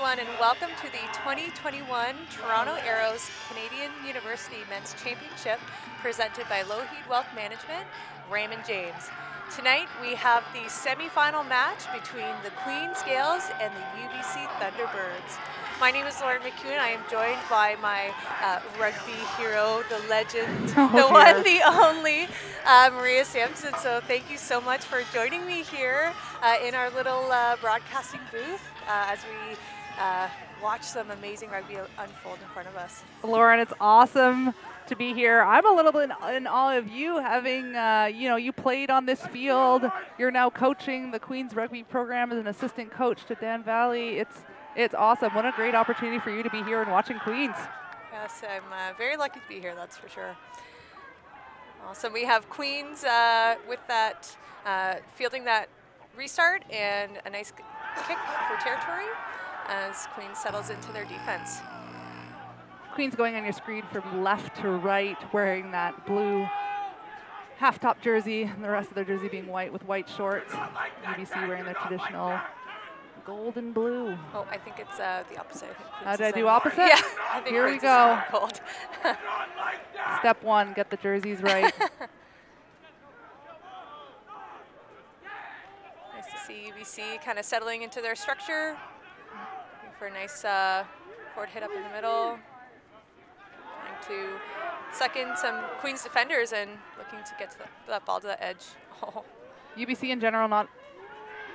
everyone, and welcome to the 2021 Toronto Arrows Canadian University Men's Championship presented by Lougheed Wealth Management, Raymond James. Tonight we have the semi-final match between the Queen's Gaels and the UBC Thunderbirds. My name is Lauren McEwen. I am joined by my rugby hero, the legend, the one, the only, Maria Sampson. So thank you so much for joining me here in our little broadcasting booth as we watch some amazing rugby unfold in front of us. Lauren, it's awesome to be here. I'm a little bit in awe of you having, you played on this field. You're now coaching the Queen's rugby program as an assistant coach to Dan Valley. It's awesome. What a great opportunity for you to be here and watching Queens. Yes, I'm very lucky to be here, that's for sure. Awesome. We have Queens with that, fielding that restart and a nice kick for territory as Queens settles into their defense. Queens going on your screen from left to right, wearing that blue half-top jersey, and the rest of their jersey being white with white shorts. UBC wearing their traditional gold and blue. Oh, I think it's the opposite. How did I do opposite? Yeah. I think here we go. Gold. Step one, get the jerseys right. Nice to see UBC kind of settling into their structure. Looking for a nice forward hit up in the middle. Trying to suck in some Queens defenders and looking to get to that ball to the edge. Oh. UBC in general not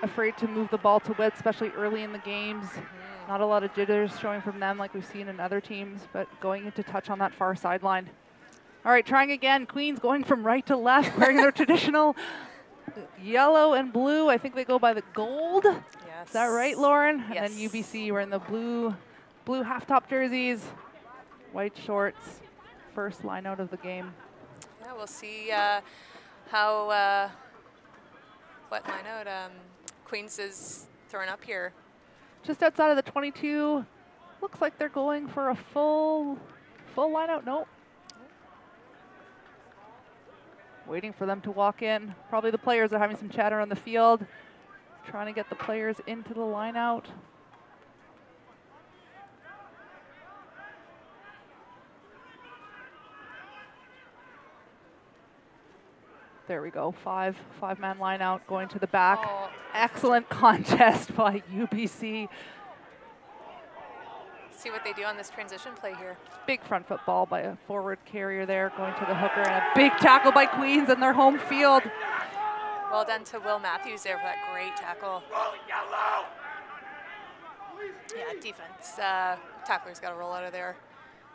afraid to move the ball to width, especially early in the games. Not a lot of jitters showing from them like we've seen in other teams, but going into touch on that far sideline. All right, trying again. Queens going from right to left, wearing their traditional yellow and blue. I think they go by the gold. Yes. Is that right, Lauren? Yes. And then UBC wearing the blue half-top jerseys, white shorts. First line out of the game. Yeah, we'll see what line out Queens is throwing up here. Just outside of the 22. Looks like they're going for a full line out. Nope. Waiting for them to walk in. Probably the players are having some chatter on the field, trying to get the players into the line out. There we go, five-man line out, going to the back. Oh. Excellent contest by UBC. See what they do on this transition play here. Big front foot ball by a forward carrier there, going to the hooker, and a big tackle by Queens in their home field. Well done to Will Matthews there for that great tackle. Yeah, defense. Tackler's got to roll out of there.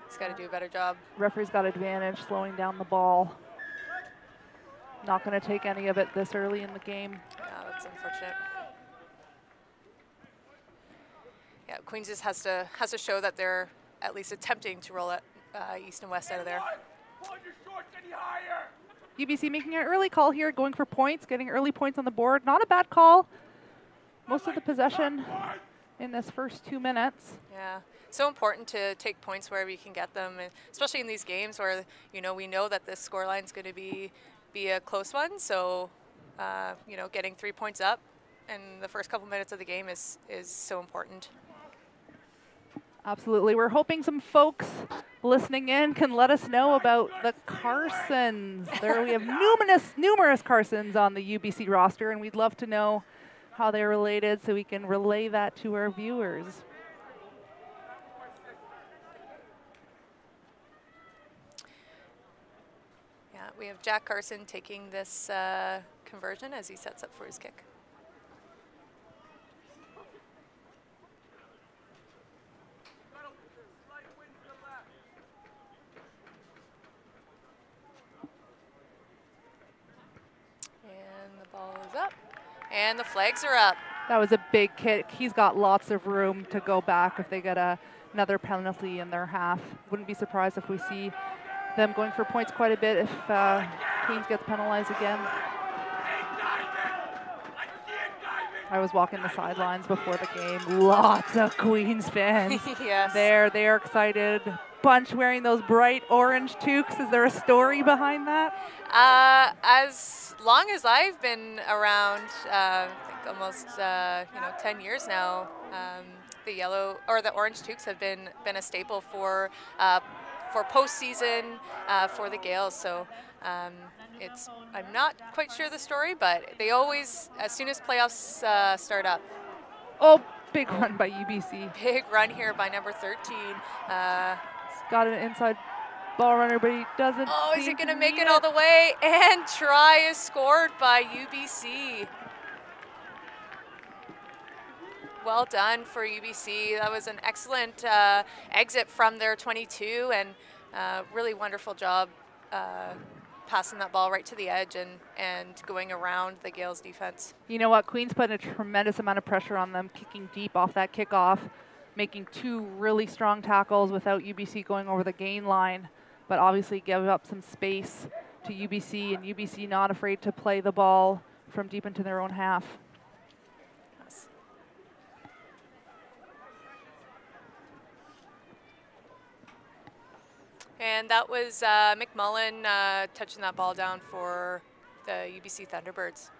He's got to do a better job. Referee's got advantage, slowing down the ball. Not going to take any of it this early in the game. Yeah, that's unfortunate. Yeah, Queens just has to show that they're at least attempting to roll it east and west out of there. UBC making an early call here, going for points, getting early points on the board. Not a bad call. Most of the possession in this first 2 minutes. Yeah, so important to take points wherever you can get them, and especially in these games where we know that this scoreline is going to be a close one. So getting 3 points up in the first couple minutes of the game is so important. Absolutely. We're hoping some folks listening in can let us know about the Carsons. There we have numerous Carsons on the UBC roster, and we'd love to know how they're related so we can relay that to our viewers. Yeah, we have Jack Carson taking this conversion as he sets up for his kick. Ball is up, and the flags are up. That was a big kick. He's got lots of room to go back if they get another penalty in their half. Wouldn't be surprised if we see them going for points quite a bit if Queens gets penalized again. I was walking the sidelines before the game. Lots of Queens fans. Yes. They are excited. Bunch wearing those bright orange toques. Is there a story behind that? As long as I've been around, I think almost 10 years now. The yellow or the orange toques have been a staple for postseason for the Gaels. So I'm not quite sure the story, but they always, as soon as playoffs start up. Oh, big run by UBC. Big run here by number 13. He's got an inside ball runner, but he doesn't. Oh, is he going to make it all the way? And try is scored by UBC. Well done for UBC. That was an excellent exit from their 22, and really wonderful job passing that ball right to the edge and going around the Gaels defense. You know what? Queens put a tremendous amount of pressure on them, kicking deep off that kickoff, making 2 really strong tackles without UBC going over the gain line, but obviously gave up some space to UBC, and UBC not afraid to play the ball from deep into their own half. Yes. And that was McMullen touching that ball down for the UBC Thunderbirds.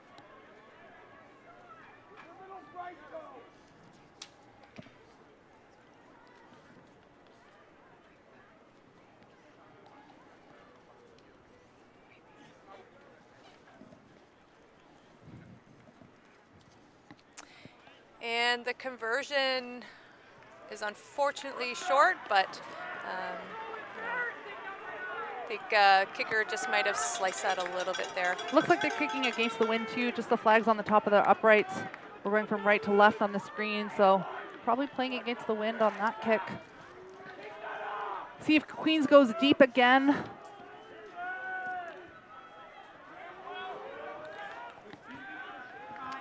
And the conversion is unfortunately short, but I think kicker just might have sliced that a little bit there. Looks like they're kicking against the wind too, just the flags on the top of the uprights. We're going from right to left on the screen, so probably playing against the wind on that kick. See if Queens goes deep again.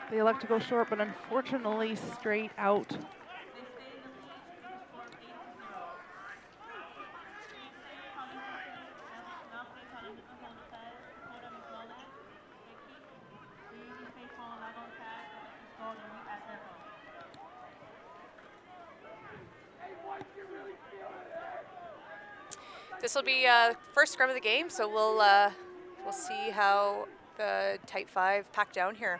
They elect to go short, but unfortunately straight out. This will be first scrum of the game, so we'll see how the tight 5 pack down here.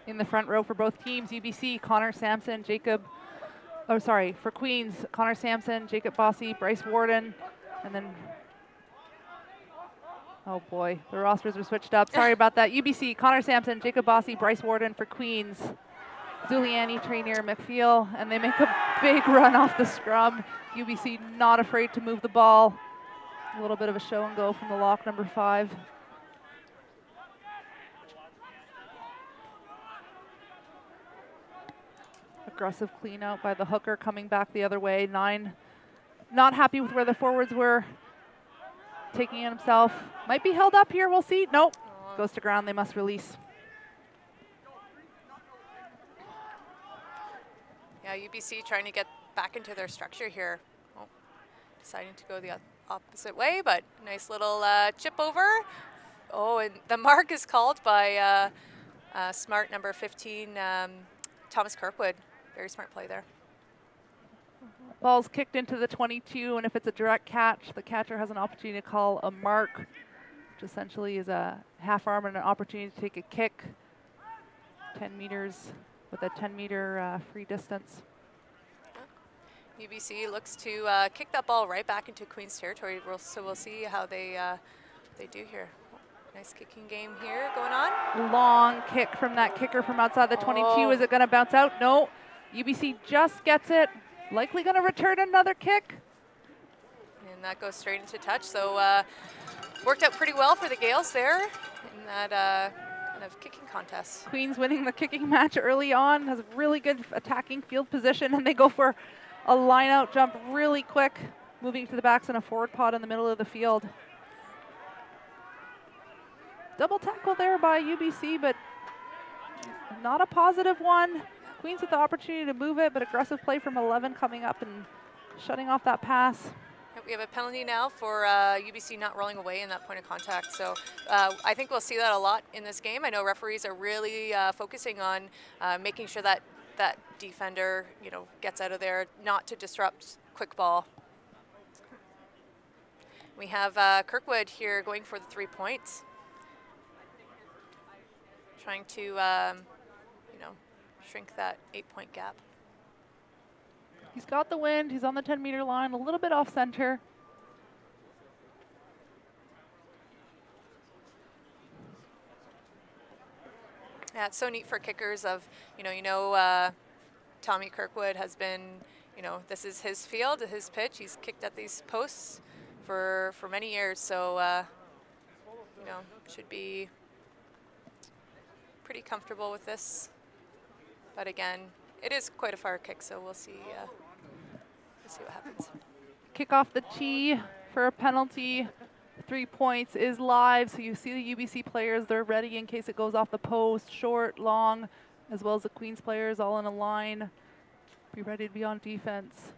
In the front row for both teams, UBC, Connor Sampson, for Queens, Connor Sampson, Jacob Bossy, Bryce Warden, and then, oh boy, the rosters are switched up. Sorry about that. UBC, Connor Sampson, Jacob Bossy, Bryce Warden for Queens. Zuliani, Trainier, McPhail, and they make a big run off the scrum. UBC not afraid to move the ball. A little bit of a show and go from the lock, number 5. Aggressive clean out by the hooker coming back the other way. 9 not happy with where the forwards were. Taking it himself. Might be held up here, we'll see. Nope, goes to ground, they must release. Yeah, UBC trying to get back into their structure here. Oh, deciding to go the opposite way, but nice little chip over. Oh, and the mark is called by smart number 15, Thomas Kirkwood. Very smart play there. Ball's kicked into the 22, and if it's a direct catch, the catcher has an opportunity to call a mark, which essentially is a half arm and an opportunity to take a kick 10 meters with a 10-meter free distance. UBC looks to kick that ball right back into Queens territory, so we'll see how they do here. Nice kicking game here going on. Long kick from that kicker from outside the 22. Oh. Is it going to bounce out? No. UBC just gets it. Likely going to return another kick. And that goes straight into touch. So worked out pretty well for the Gaels there in that kind of kicking contest. Queens winning the kicking match early on, has really good attacking field position, and they go for a line out jump really quick, moving to the backs in a forward pod in the middle of the field. Double tackle there by UBC, but not a positive one. Queens with the opportunity to move it, but aggressive play from 11 coming up and shutting off that pass. We have a penalty now for UBC not rolling away in that point of contact. So I think we'll see that a lot in this game. I know referees are really focusing on making sure that that defender, gets out of there, not to disrupt quick ball. We have Kirkwood here going for the 3 points. Trying to, you know, shrink that 8-point gap. He's got the wind. He's on the 10-meter line, a little bit off center. Yeah, it's so neat for kickers of, Tommy Kirkwood has been, this is his field, his pitch. He's kicked at these posts for many years, so, should be pretty comfortable with this. But again, it is quite a far kick, so we'll see what happens. Kick off the tee for a penalty. 3 points is live, so you see the UBC players, they're ready in case it goes off the post, short, long, as well as the Queens players all in a line. Be ready to be on defense.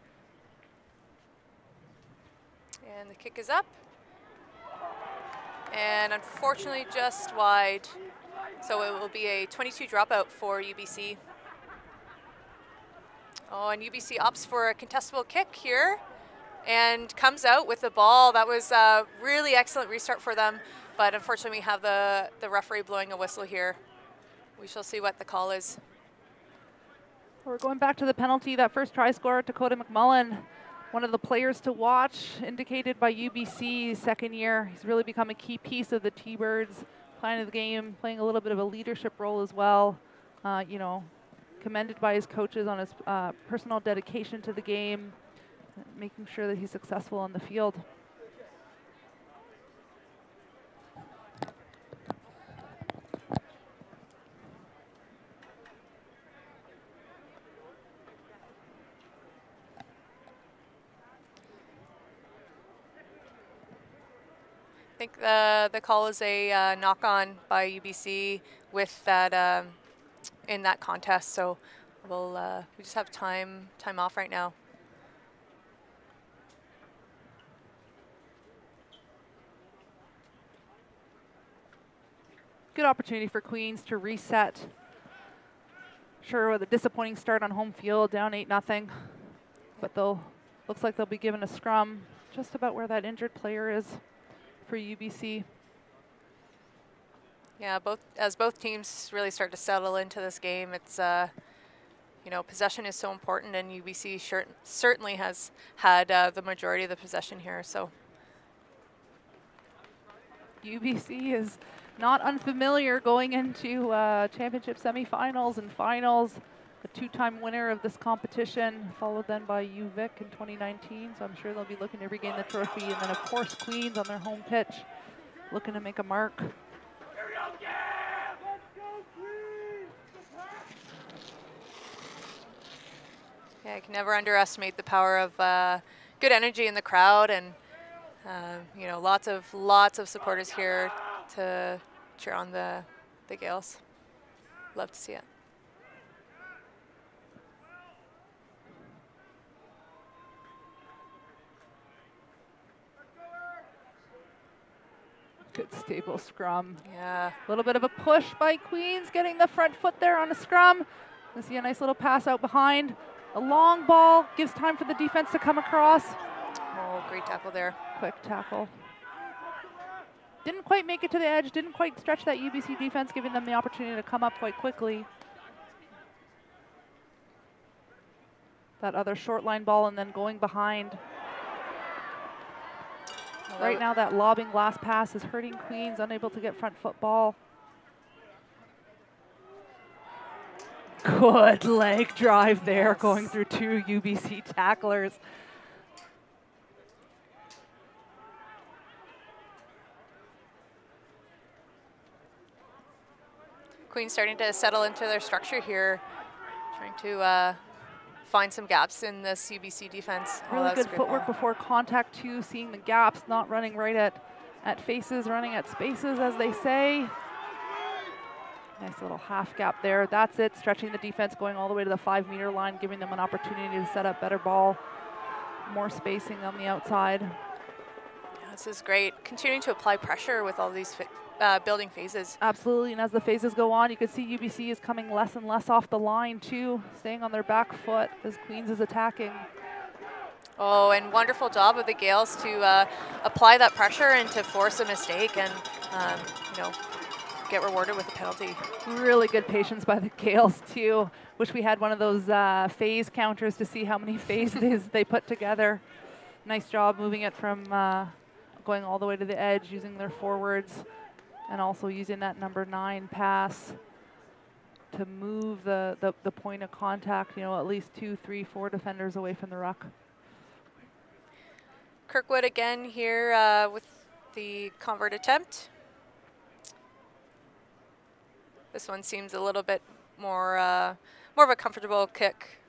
And the kick is up. And unfortunately just wide. So it will be a 22 dropout for UBC. Oh, and UBC opts for a contestable kick here and comes out with the ball. That was a really excellent restart for them, but unfortunately we have the referee blowing a whistle here. We shall see what the call is. We're going back to the penalty. That first try scorer, Dakota McMullen, one of the players to watch, indicated by UBC second year. He's really become a key piece of the T-Birds, playing the game, playing a little bit of a leadership role as well. Commended by his coaches on his personal dedication to the game, making sure that he's successful on the field. I think the call is a knock-on by UBC with that in that contest, so we just have time off right now. Good opportunity for Queens to reset. Sure, with a disappointing start on home field, down 8-0, but looks like they'll be given a scrum just about where that injured player is for UBC. Yeah, as both teams really start to settle into this game, it's possession is so important, and UBC certainly has had the majority of the possession here. So UBC is not unfamiliar going into championship semifinals and finals. The 2-time winner of this competition, followed then by UVic in 2019. So I'm sure they'll be looking to regain the trophy. And then of course Queens on their home pitch, looking to make a mark. yeah, I can never underestimate the power of good energy in the crowd, and lots of supporters here to cheer on the Gaels. Love to see it. Good stable scrum. Yeah. A little bit of a push by Queens, getting the front foot there on a scrum. You see a nice little pass out behind. A long ball gives time for the defense to come across. Oh, great tackle there. Quick tackle. Didn't quite make it to the edge, didn't quite stretch that UBC defense, giving them the opportunity to come up quite quickly. That other short line ball and then going behind. Right now that lobbing last pass is hurting Queens, unable to get front foot ball. Good leg drive there, going through 2 UBC tacklers. Queens starting to settle into their structure here, trying to find some gaps in this UBC defense. Really good footwork before contact too, seeing the gaps, not running right at faces, running at spaces, as they say. Nice little half gap there. That's it, stretching the defense, going all the way to the 5-meter line, giving them an opportunity to set up better ball, more spacing on the outside. Yeah, this is great. Continuing to apply pressure with all these building phases. Absolutely, and as the phases go on, you can see UBC is coming less and less off the line too, staying on their back foot as Queens is attacking. Oh, and wonderful job of the Gaels to apply that pressure and to force a mistake and, you know, get rewarded with a penalty. Really good patience by the Gaels too. Wish we had one of those phase counters to see how many phases they put together. Nice job moving it from going all the way to the edge, using their forwards, and also using that number 9 pass to move the point of contact, you know, at least 2, 3, 4 defenders away from the ruck. Kirkwood again here with the convert attempt. This one seems a little bit more of a comfortable kick.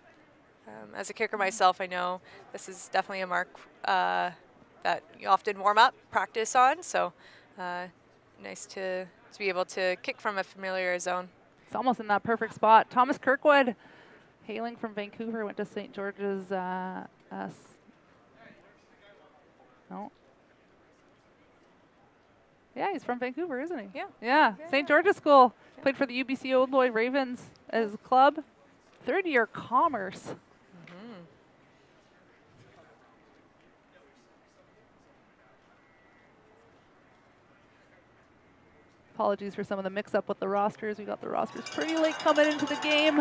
As a kicker myself, I know this is definitely a mark that you often warm up, practice on. So nice to be able to kick from a familiar zone. It's almost in that perfect spot. Thomas Kirkwood, hailing from Vancouver, went to St. George's. No. Yeah, he's from Vancouver, isn't he? Yeah. Yeah, St. George's School. Yeah. Played for the UBC Old Boy Ravens as a club. Third-year commerce. Apologies for some of the mix-up with the rosters. We got the rosters pretty late coming into the game.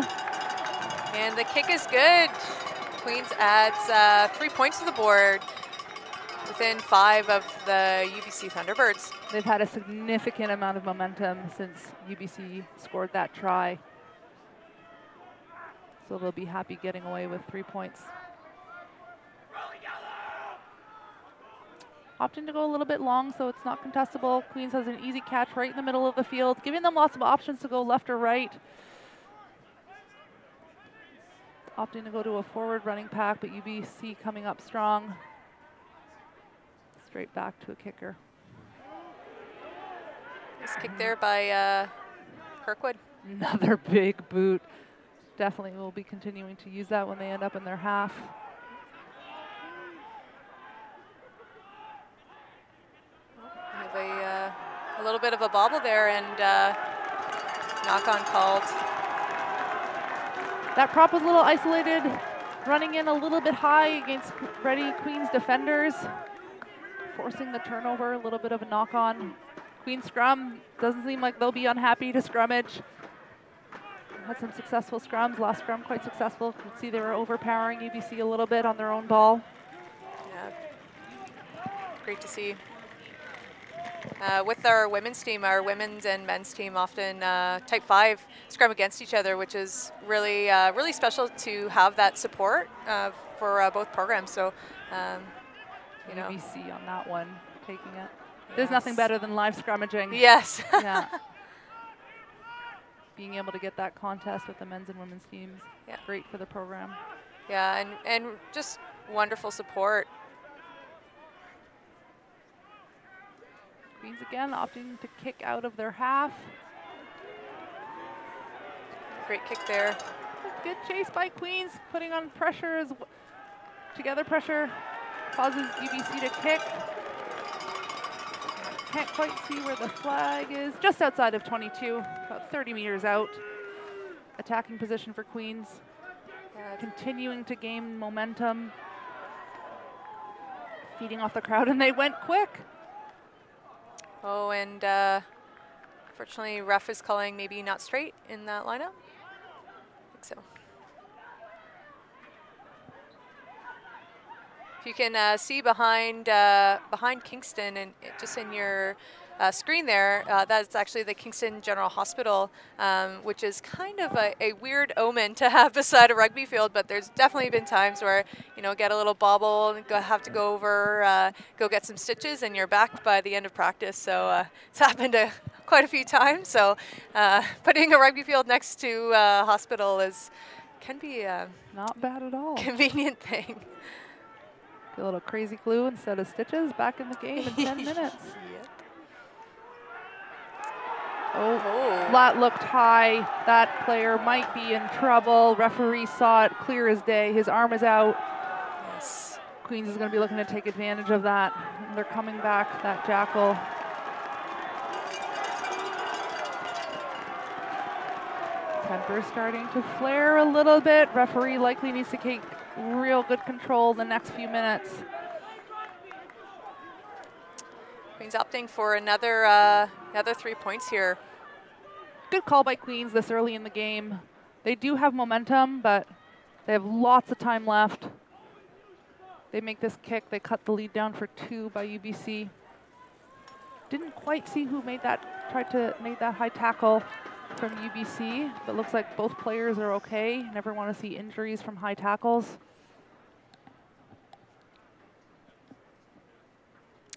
And the kick is good. Queens adds 3 points to the board within 5 of the UBC Thunderbirds. They've had a significant amount of momentum since UBC scored that try. So they'll be happy getting away with 3 points. Opting to go a little bit long, so it's not contestable. Queens has an easy catch right in the middle of the field, giving them lots of options to go left or right. Opting to go to a forward running pack, but UBC coming up strong. Straight back to a kicker. Nice kick there by Kirkwood. Another big boot. Definitely will be continuing to use that when they end up in their half. Have a little bit of a bobble there and knock on called. That prop was a little isolated, running in a little bit high against ready Queens defenders, forcing the turnover, a little bit of a knock on. Queens scrum, doesn't seem like they'll be unhappy to scrummage. Had some successful scrums, last scrum quite successful. You can see they were overpowering UBC a little bit on their own ball. Yeah, great to see. With our women's team, our women's and men's team often type 5 scrum against each other, which is really, really special to have that support for both programs. So, you know. UBC on that one, taking it. Yes. There's nothing better than live scrummaging. Yes. Yeah. Being able to get that contest with the men's and women's teams, yeah. Great for the program. Yeah, and just wonderful support. Queens again opting to kick out of their half. Great kick there. Good chase by Queens, putting on pressure together pressure causes UBC to kick. Can't quite see where the flag is. Just outside of 22, about 30 meters out. Attacking position for Queens. Continuing to gain momentum. Feeding off the crowd, and they went quick. Oh, and fortunately, ref is calling maybe not straight in that lineup. I think so. If you can see behind Kingston and just in your screen there, that's actually the Kingston General Hospital, which is kind of a weird omen to have beside a rugby field, but there's definitely been times where, you know, get a little bobble and have to go over, go get some stitches, and you're back by the end of practice. So it's happened quite a few times. So putting a rugby field next to a hospital can be not bad at all. Convenient thing. A little crazy glue instead of stitches, back in the game in 10 minutes. Yep. Oh, that looked high. That player might be in trouble. Referee saw it clear as day. His arm is out. Yes. Queens is going to be looking to take advantage of that. And they're coming back, that jackal. Temper starting to flare a little bit. Referee likely needs to real good control the next few minutes. Queens opting for another 3 points here. Good call by Queens this early in the game. They do have momentum, but they have lots of time left. They make this kick. They cut the lead down for 2 by UBC. Didn't quite see who tried to make that high tackle from UBC, but looks like both players are okay. Never want to see injuries from high tackles.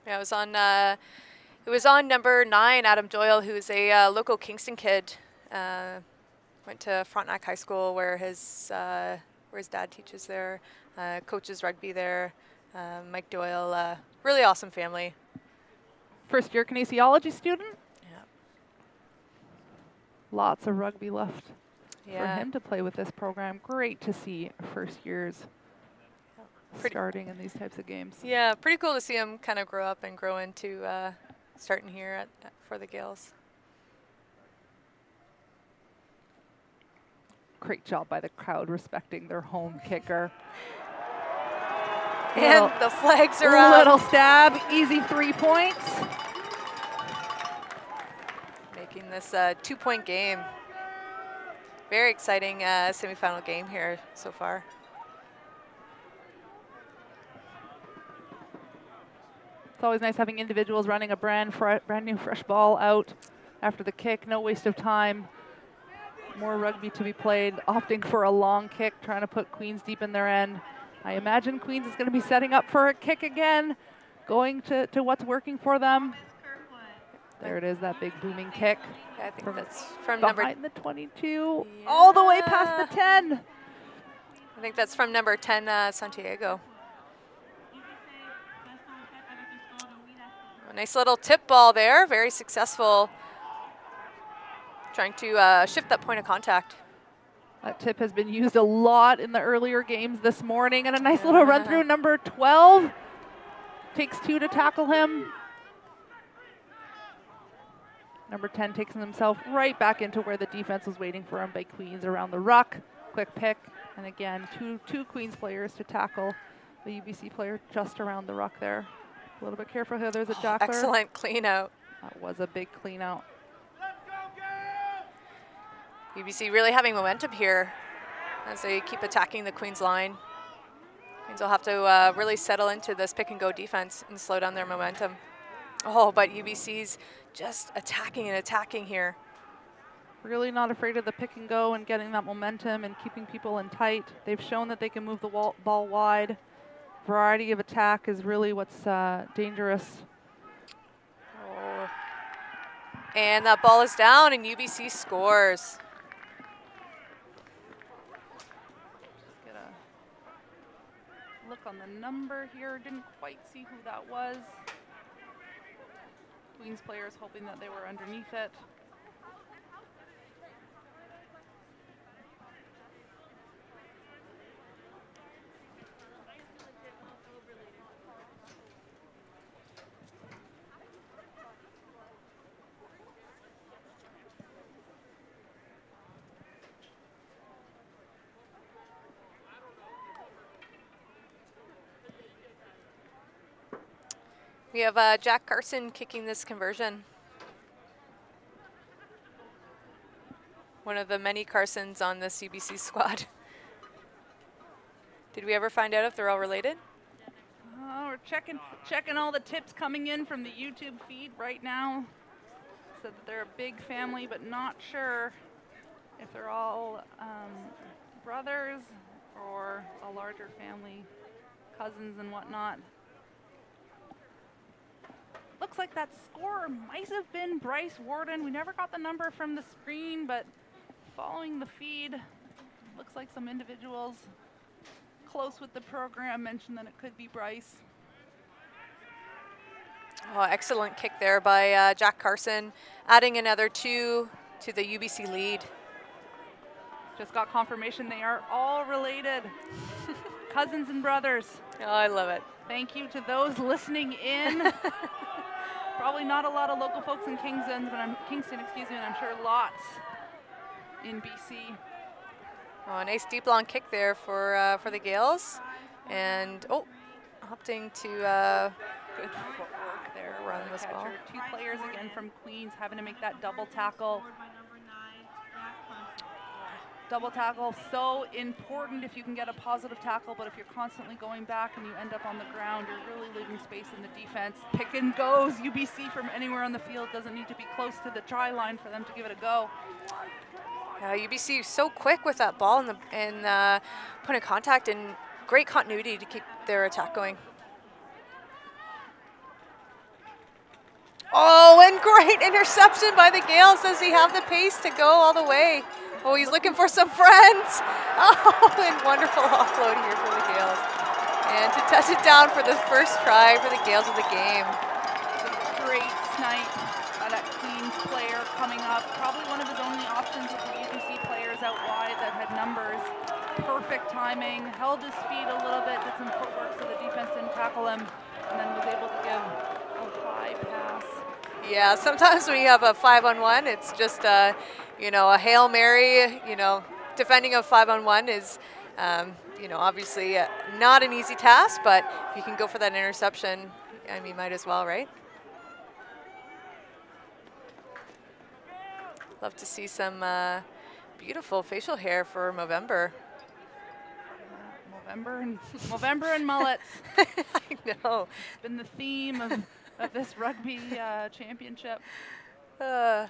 Yeah, it was on number 9, Adam Doyle, who's a local Kingston kid. Went to Frontenac High School, where his dad teaches there, coaches rugby there. Mike Doyle, really awesome family. First year kinesiology student. Yeah. Lots of rugby left Yeah. for him to play with this program. Great to see first years starting in these types of games. Yeah, pretty cool to see him kind of grow up and grow into starting here for the Gaels. Great job by the crowd respecting their home kicker. And the flags are up. Little stab, easy 3 points. Making this a 2-point game. Very exciting semifinal game here so far. It's always nice having individuals running a brand new fresh ball out after the kick. No waste of time. More rugby to be played, opting for a long kick, trying to put Queens deep in their end. I imagine Queens is going to be setting up for a kick again, going to what's working for them. There it is, that big booming kick. Yeah, I think that's from behind the 22, all the way past the 10. I think that's from number 10, Santiago. A nice little tip ball there, very successful. Trying to shift that point of contact. That tip has been used a lot in the earlier games this morning, and a nice little run through number 12. Takes 2 to tackle him. Number 10 takes himself right back into where the defense was waiting for him by Queens around the ruck. Quick pick, and again, two Queens players to tackle the UBC player just around the ruck there. A little bit careful here, there's a jackler. Excellent clean out. That was a big clean out. UBC really having momentum here as they keep attacking the Queens line. Queens will have to really settle into this pick and go defense and slow down their momentum. Oh, but UBC's just attacking and attacking here. Really not afraid of the pick and go and getting that momentum and keeping people in tight. They've shown that they can move the ball wide. Variety of attack is really what's dangerous. Oh. And that ball is down and UBC scores. Get a look on the number here. Didn't quite see who that was. Queens players hoping that they were underneath it. We have Jack Carson kicking this conversion. One of the many Carsons on this UBC squad. Did we ever find out if they're all related? We're checking all the tips coming in from the YouTube feed right now. Said that they're a big family, but not sure if they're all brothers or a larger family, cousins and whatnot. Looks like that scorer might have been Bryce Warden. We never got the number from the screen, but following the feed, looks like some individuals close with the program mentioned that it could be Bryce. Oh, excellent kick there by Jack Carson, adding another 2 to the UBC lead. Just got confirmation they are all related. Cousins and brothers. Oh, I love it. Thank you to those listening in. Probably not a lot of local folks in Kingston, but I'm sure lots in BC. Oh, a nice deep long kick there for the Gaels, and opting to Good footwork there. run by the this catcher. ball. 2 players again from Queens having to make that double tackle. Double tackle, so important if you can get a positive tackle, but if you're constantly going back and you end up on the ground, you're really leaving space in the defense. Pick and goes, UBC from anywhere on the field, doesn't need to be close to the try line for them to give it a go. UBC so quick with that ball and point of contact, and great continuity to keep their attack going. Oh, and great interception by the Gaels. Does he have the pace to go all the way? Oh, he's looking for some friends. Oh, and wonderful offload here for the Gaels. And to touch it down for the first try for the Gaels of the game. Great snipe by that Queens player coming up. Probably one of his only options with the UBC players out wide that had numbers. Perfect timing, held his feet a little bit, did some footwork so the defense didn't tackle him, and then was able to give a high pass. Yeah, sometimes when you have a 5-on-1, it's just a Hail Mary. Defending a 5-on-1 is, obviously not an easy task, but if you can go for that interception, I mean, might as well, right? Love to see some beautiful facial hair for Movember. Movember and mullets. I know. It's been the theme of this rugby championship. I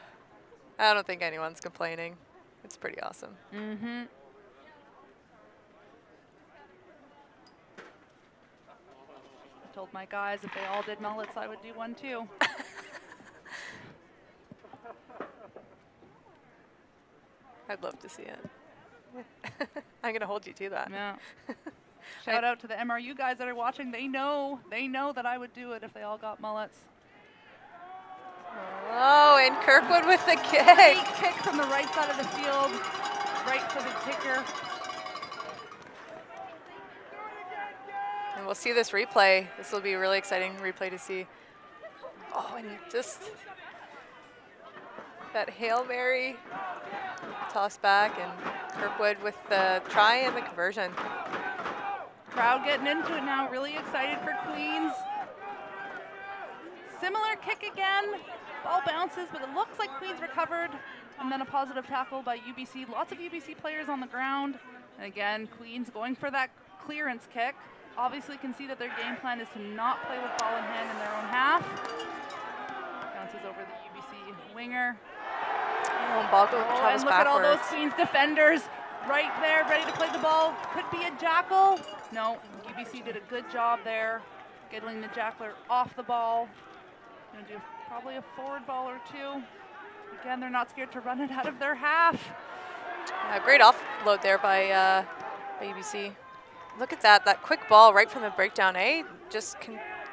don't think anyone's complaining. It's pretty awesome. Mm-hmm. I told my guys if they all did mullets, I would do one too. I'd love to see it. I'm going to hold you to that. Yeah. Shout out to the MRU guys that are watching. They know that I would do it if they all got mullets. Oh, and Kirkwood with the kick. Great kick from the right side of the field, right for the kicker. And we'll see this replay. This will be a really exciting replay to see. Oh, and just that Hail Mary toss back, and Kirkwood with the try and the conversion. Crowd getting into it now, really excited for Queens. Similar kick again, ball bounces, but it looks like Queens recovered, and then a positive tackle by UBC. Lots of UBC players on the ground, and again, Queens going for that clearance kick. Obviously can see that their game plan is to not play with ball in hand in their own half. Bounces over the UBC winger. Oh, ball travels and look at all those backwards. Queens defenders right there, ready to play the ball. Could be a jackal. No, UBC did a good job there, getting the jackler off the ball. Gonna do probably a forward ball or two. Again, they're not scared to run it out of their half. Great offload there by UBC. Look at that quick ball right from the breakdown, eh? Just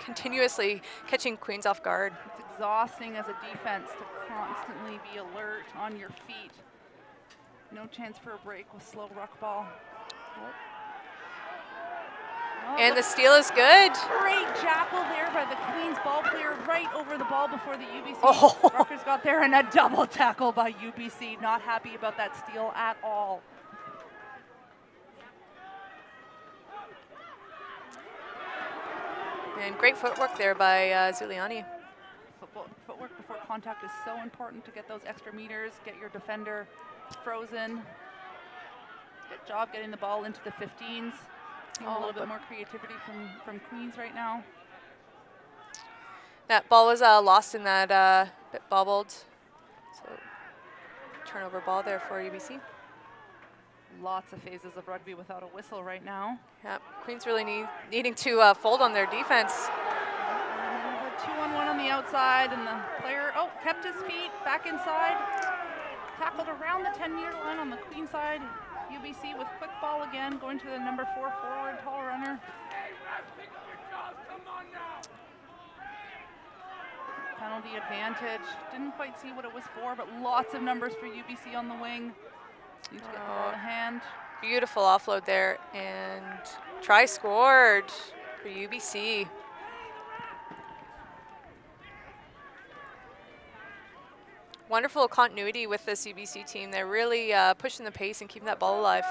continuously catching Queens off guard. It's exhausting as a defense to constantly be alert on your feet. No chance for a break with slow ruck ball. Oh, And the steal is good. Great jackal there by the Queens ball player right over the ball before the UBC. Oh. Ruckers got there, and a double tackle by UBC. Not happy about that steal at all. And great footwork there by Zuliani. Footwork before contact is so important to get those extra meters, get your defender frozen. Good job getting the ball into the 15s. A little bit more creativity from Queens right now. That ball was lost in that bit bobbled. So turnover ball there for UBC. Lots of phases of rugby without a whistle right now. Yeah, Queens really needing to fold on their defense. 2-on-1 on the outside, and the player, kept his feet back inside. Tackled around the 10-meter line on the Queen side. UBC with quick ball again, going to the number 4 forward, tall runner. Penalty advantage. Didn't quite see what it was for, but lots of numbers for UBC on the wing. Need to get the ball in hand. Beautiful offload there, and try scored for UBC. Wonderful continuity with this UBC team. They're really pushing the pace and keeping that ball alive.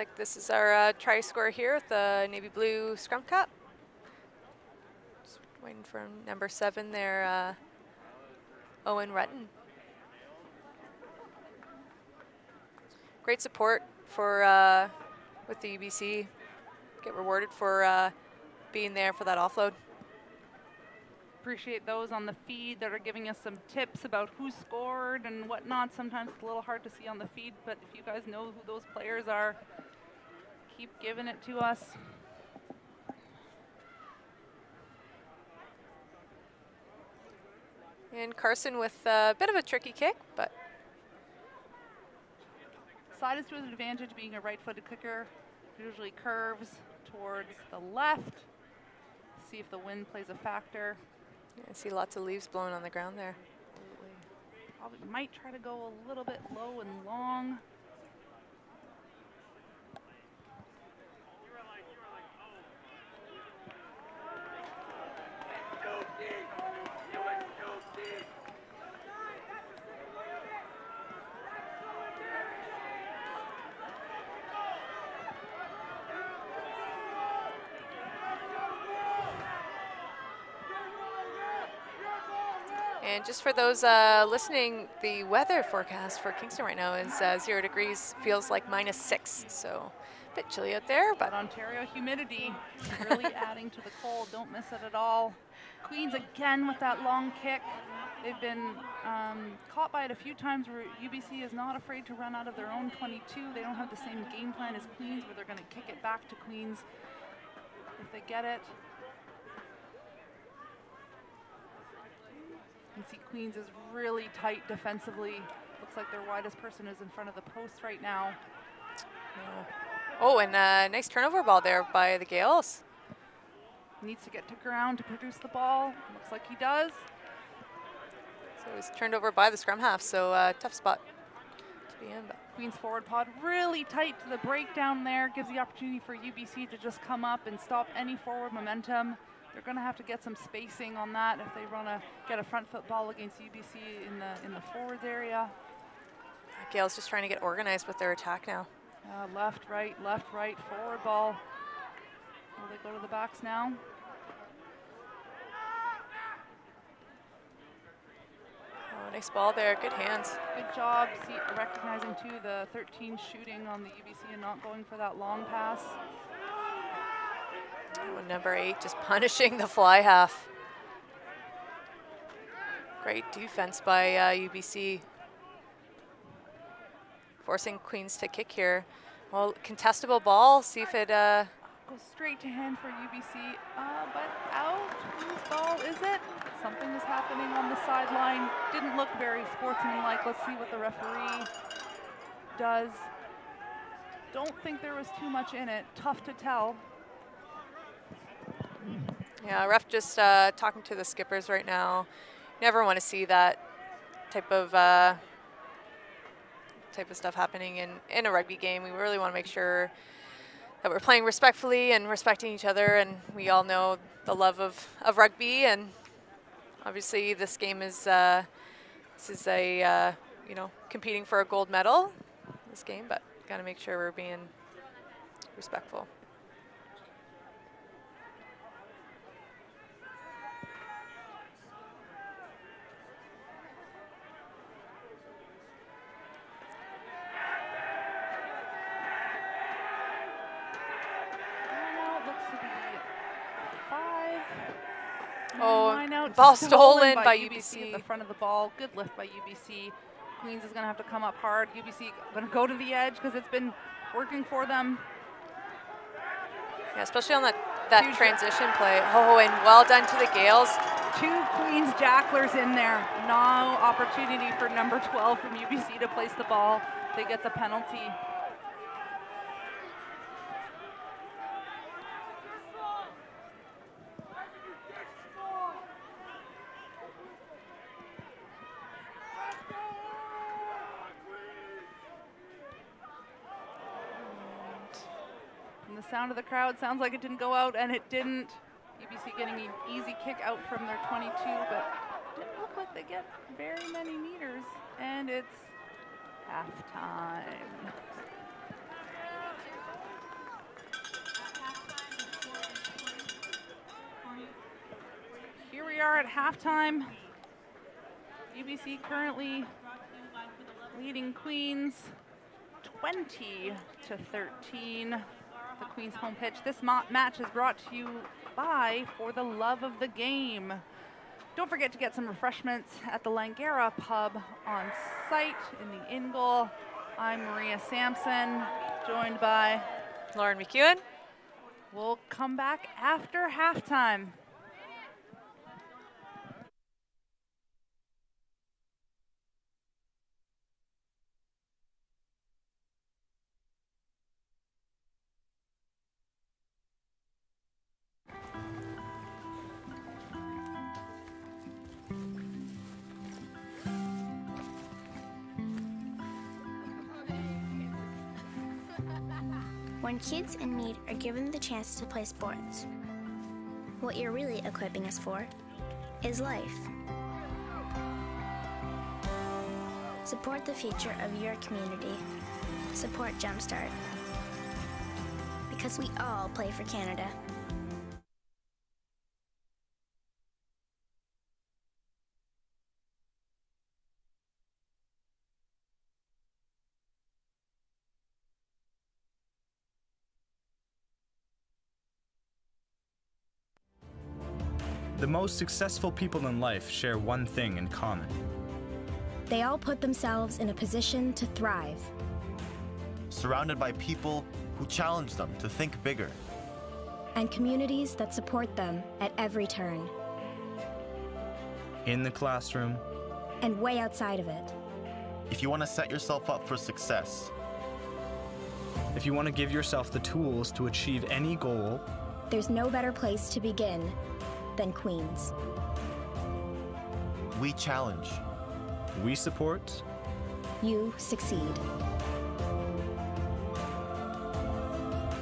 like this is our try score here with the navy blue scrum cap. Just waiting for number 7 there, Owen Rutton. Great support for with the UBC. Get rewarded for being there for that offload. Appreciate those on the feed that are giving us some tips about who scored and whatnot. Sometimes it's a little hard to see on the feed, but if you guys know who those players are, keep giving it to us. And Carson with a bit of a tricky kick, but Side is to his advantage, being a right-footed kicker. Usually curves towards the left. See if the wind plays a factor. yeah, I see lots of leaves blowing on the ground there. Absolutely. Probably might try to go a little bit low and long. And just for those listening, the weather forecast for Kingston right now is 0 degrees, feels like -6, so a bit chilly out there. But Ontario humidity really adding to the cold. Don't miss it at all. Queens again with that long kick. They've been caught by it a few times where UBC is not afraid to run out of their own 22. They don't have the same game plan as Queens where they're going to kick it back to Queens if they get it. You can see Queens is really tight defensively. Looks like their widest person is in front of the post right now. yeah. Oh, and a nice turnover ball there by the Gaels. Needs to get to ground to produce the ball. Looks like he does. So it was turned over by the scrum half, so tough spot to be in. But Queens forward pod really tight to the breakdown there. Gives the opportunity for UBC to just come up and stop any forward momentum. They're going to have to get some spacing on that if they want to get a front foot ball against UBC in the forwards area. Gaels just trying to get organized with their attack now. Left, right, forward ball. Will they go to the backs now? Oh, nice ball there, good hands. Good job recognizing too the 13 shooting on the UBC and not going for that long pass. Oh, number 8 just punishing the fly half. Great defense by UBC. Forcing Queens to kick here. Well, contestable ball, see if it... Goes straight to hand for UBC, but out. Whose ball is it? Something is happening on the sideline. Didn't look very sportsmanlike. Let's see what the referee does. Don't think there was too much in it. Tough to tell. Yeah, ref just talking to the skippers right now. Never want to see that type of stuff happening in a rugby game. We really want to make sure that we're playing respectfully and respecting each other, and we all know the love of rugby, and obviously this game is you know, competing for a gold medal, this game, but got to make sure we're being respectful. Oh, ball stolen by UBC. At the front of the ball. Good lift by UBC. Queens is going to have to come up hard. UBC going to go to the edge because it's been working for them. Yeah, especially on that transition play. Oh, and well done to the Gaels. 2 Queens jacklers in there. No opportunity for number 12 from UBC to place the ball. They get the penalty. Sound of the crowd sounds like it didn't go out, and it didn't. UBC getting an easy kick out from their 22, but didn't look like they get very many meters, and it's halftime. we are at halftime. UBC currently leading Queens 20-13. The Queens home pitch. This match is brought to you by For the Love of the Game. Don't forget to get some refreshments at the Langara pub on site in the in-goal. I'm Maria Sampson, joined by Lauren McEwen. We'll come back after halftime. When kids in need are given the chance to play sports, what you're really equipping us for is life. Support the future of your community. Support Jumpstart. Because we all play for Canada. The most successful people in life share one thing in common. They all put themselves in a position to thrive. Surrounded by people who challenge them to think bigger. And communities that support them at every turn. In the classroom. And way outside of it. If you want to set yourself up for success. If you want to give yourself the tools to achieve any goal. There's no better place to begin than Queens. We challenge. We support. You succeed.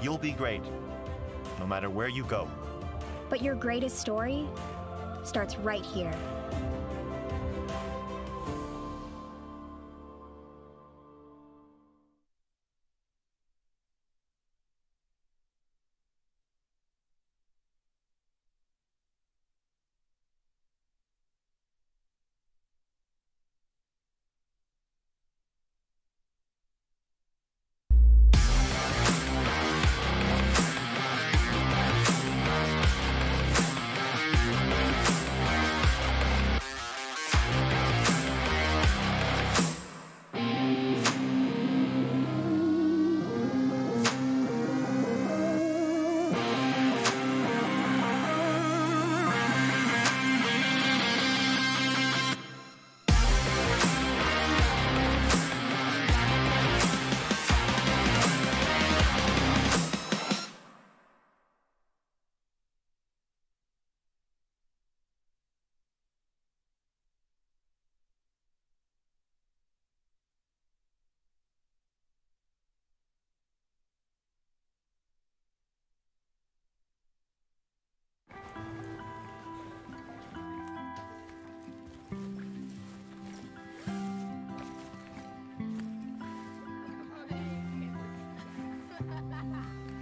You'll be great, no matter where you go. But your greatest story starts right here.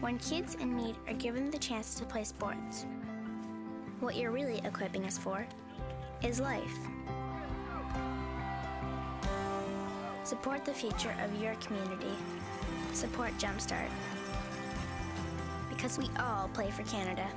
When kids in need are given the chance to play sports, what you're really equipping us for is life. Support the future of your community. Support Jumpstart. Because we all play for Canada.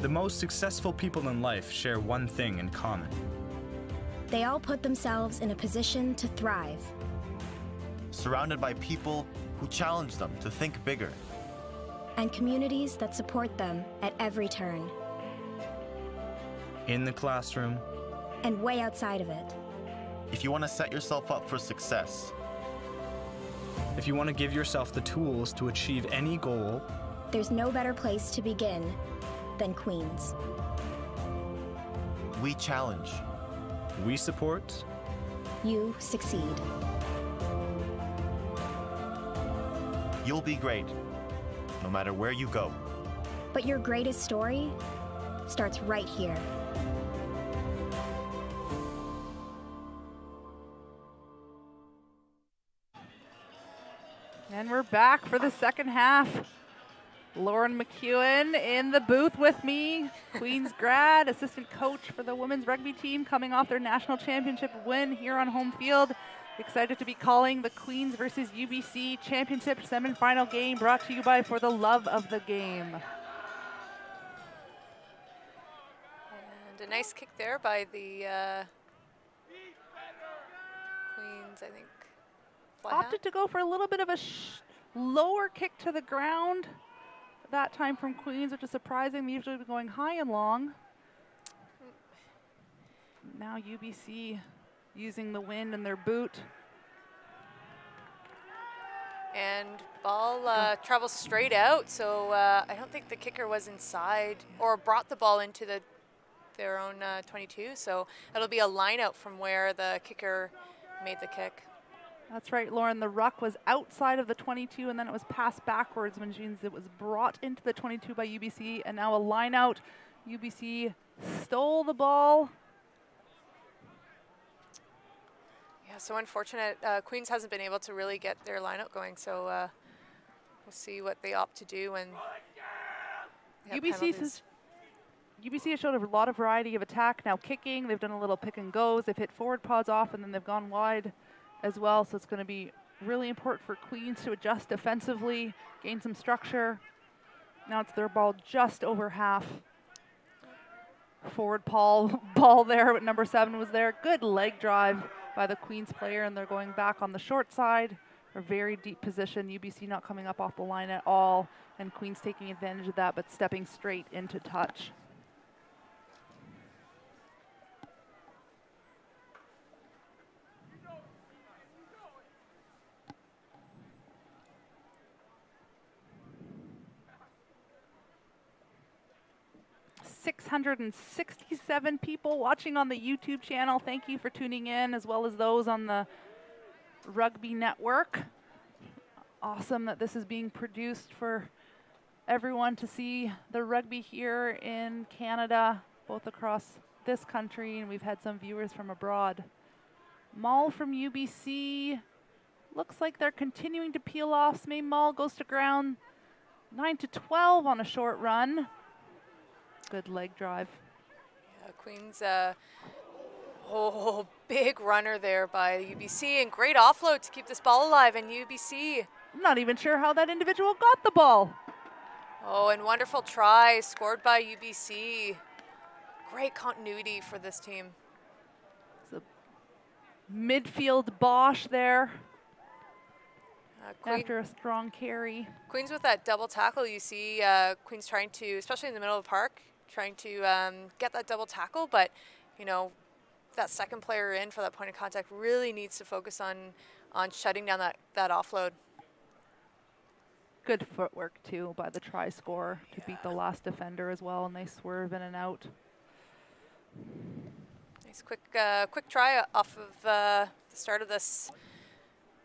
The most successful people in life share one thing in common. They all put themselves in a position to thrive. Surrounded by people who challenge them to think bigger. And communities that support them at every turn. In the classroom. And way outside of it. If you want to set yourself up for success. If you want to give yourself the tools to achieve any goal. There's no better place to begin than Queens. We challenge. We support. You succeed. You'll be great, no matter where you go. But your greatest story starts right here. And we're back for the second half. Lauren McEwen in the booth with me. Queens grad, assistant coach for the women's rugby team, coming off their national championship win here on home field. Excited to be calling the Queens versus UBC championship semifinal game, brought to you by For the Love of the Game. And a nice kick there by the Queens, I think. Opted to go for a little bit of a lower kick to the ground that time from Queens, which is surprising. They usually be going high and long. Now UBC using the wind in their boot. And ball travels straight out, so I don't think the kicker was inside or brought the ball into their own 22, so it'll be a line out from where the kicker made the kick. That's right, Lauren. The ruck was outside of the 22, and then it was passed backwards, which means it was brought into the 22 by UBC, and now a line out. UBC stole the ball. Yeah, so unfortunate. Queens hasn't been able to really get their line out going, so we'll see what they opt to do when UBC has showed a lot of variety of attack. Now kicking, they've done a little pick and goes. They've hit forward pods off, and then they've gone wide as well, so it's going to be really important for Queens to adjust defensively, gain some structure. Now it's their ball just over half. Forward ball there, but number 7 was there. Good leg drive by the Queens player, and they're going back on the short side. A very deep position. UBC not coming up off the line at all, and Queens taking advantage of that, but stepping straight into touch. .667 people watching on the YouTube channel. Thank you for tuning in, as well as those on the Rugby Network. Awesome that this is being produced for everyone to see the rugby here in Canada, both across this country, and we've had some viewers from abroad. Maul from UBC. Looks like they're continuing to peel off. May Maul goes to ground 9-12 on a short run. Good leg drive. Yeah, Queens, big runner there by UBC, and great offload to keep this ball alive, and UBC. I'm not even sure how that individual got the ball. Oh, and wonderful try scored by UBC. Great continuity for this team. It's a midfield Bosch there. After a strong carry. Queens with that double tackle, you see Queens trying to, especially in the middle of the park, trying to get that double tackle, but you know, that second player in for that point of contact really needs to focus on shutting down that offload. Good footwork too by the try scorer to beat the last defender as well, and they swerve in and out. Nice quick try off of the start of this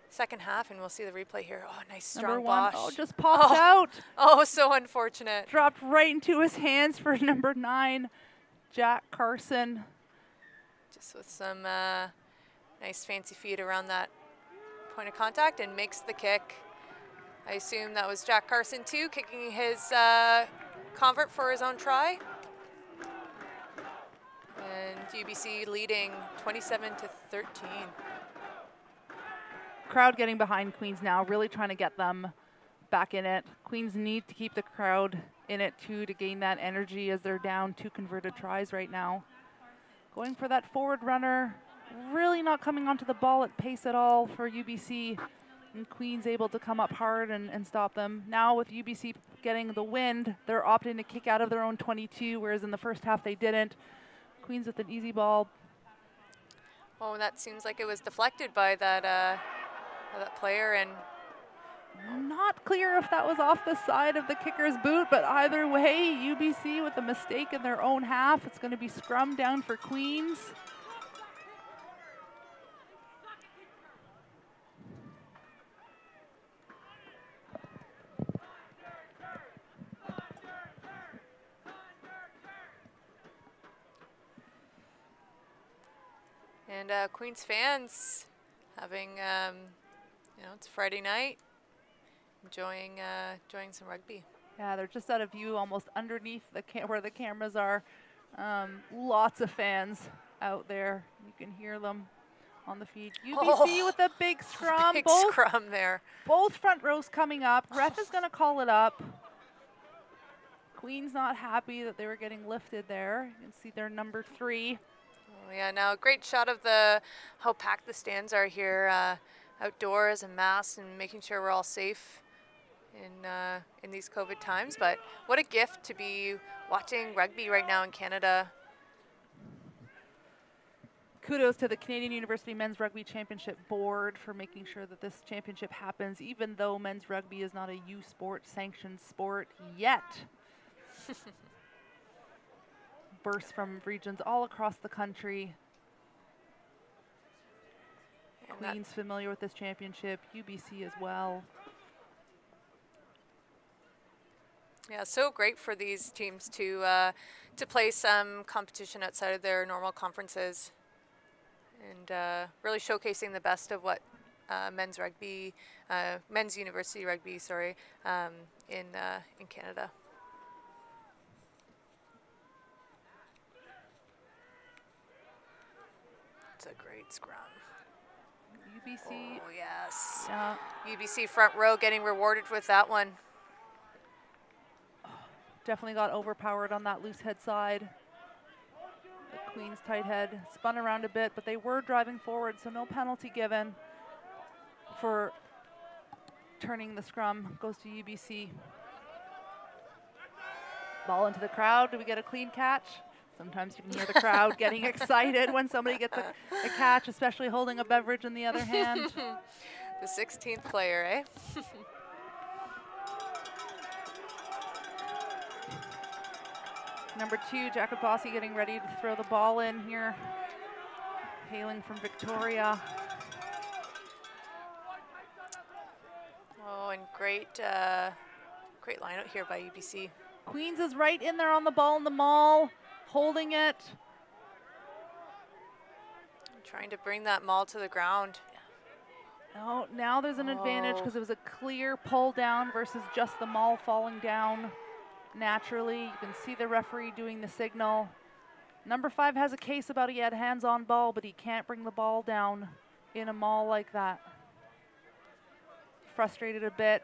second half, and we'll see the replay here. Oh, nice strong Bosch. Oh, just pops out. Oh, so unfortunate. Dropped right into his hands for number 9, Jack Carson. Just with some nice fancy feet around that point of contact, and makes the kick. I assume that was Jack Carson too, kicking his convert for his own try. And UBC leading 27-13. Crowd getting behind Queens now, really trying to get them back in it. Queens need to keep the crowd in it too to gain that energy, as they're down 2 converted tries right now. Going for that forward runner, really not coming onto the ball at pace at all for UBC, and Queens able to come up hard and stop them. Now with UBC getting the wind, they're opting to kick out of their own 22, whereas in the first half they didn't. Queens with an easy ball. Oh, and that seems like it was deflected by that player, and not clear if that was off the side of the kicker's boot, but either way, UBC with a mistake in their own half. It's going to be scrum down for Queens. And Queens fans having, you know, it's Friday night, enjoying some rugby. Yeah, they're just out of view, almost underneath the where the cameras are. Lots of fans out there. You can hear them on the feed. UBC with a big scrum. Big scrum there. Both front rows coming up. Ref is going to call it up. Queen's not happy that they were getting lifted there. You can see their number 3. Oh, yeah, now a great shot of how packed the stands are here, outdoors and masks, and making sure we're all safe in these COVID times. But what a gift to be watching rugby right now in Canada. Kudos to the Canadian University Men's Rugby Championship Board for making sure that this championship happens, even though men's rugby is not a U Sport sanctioned sport yet. Bursts from regions all across the country. And Queen's familiar with this championship, UBC as well. Yeah, so great for these teams to play some competition outside of their normal conferences, and really showcasing the best of what men's rugby, men's university rugby, sorry, in Canada. It's a great scrum. UBC. Oh yes. Yeah. UBC front row getting rewarded with that one. Definitely got overpowered on that loose head side. The Queen's tight head spun around a bit, but they were driving forward, so no penalty given for turning the scrum. Goes to UBC. Ball into the crowd. Do we get a clean catch? Sometimes you can hear the crowd getting excited when somebody gets a catch, especially holding a beverage in the other hand. The 16th player, eh? Number 2, Jacob Bossy getting ready to throw the ball in here, hailing from Victoria. Oh, and great line out here by UBC. Queens is right in there on the ball in the maul, holding it. Trying to bring that maul to the ground. Oh, now there's an advantage because it was a clear pull down versus just the maul falling down naturally. You can see the referee doing the signal. Number 5 has a case about he had hands on ball, but he can't bring the ball down in a maul like that. Frustrated a bit.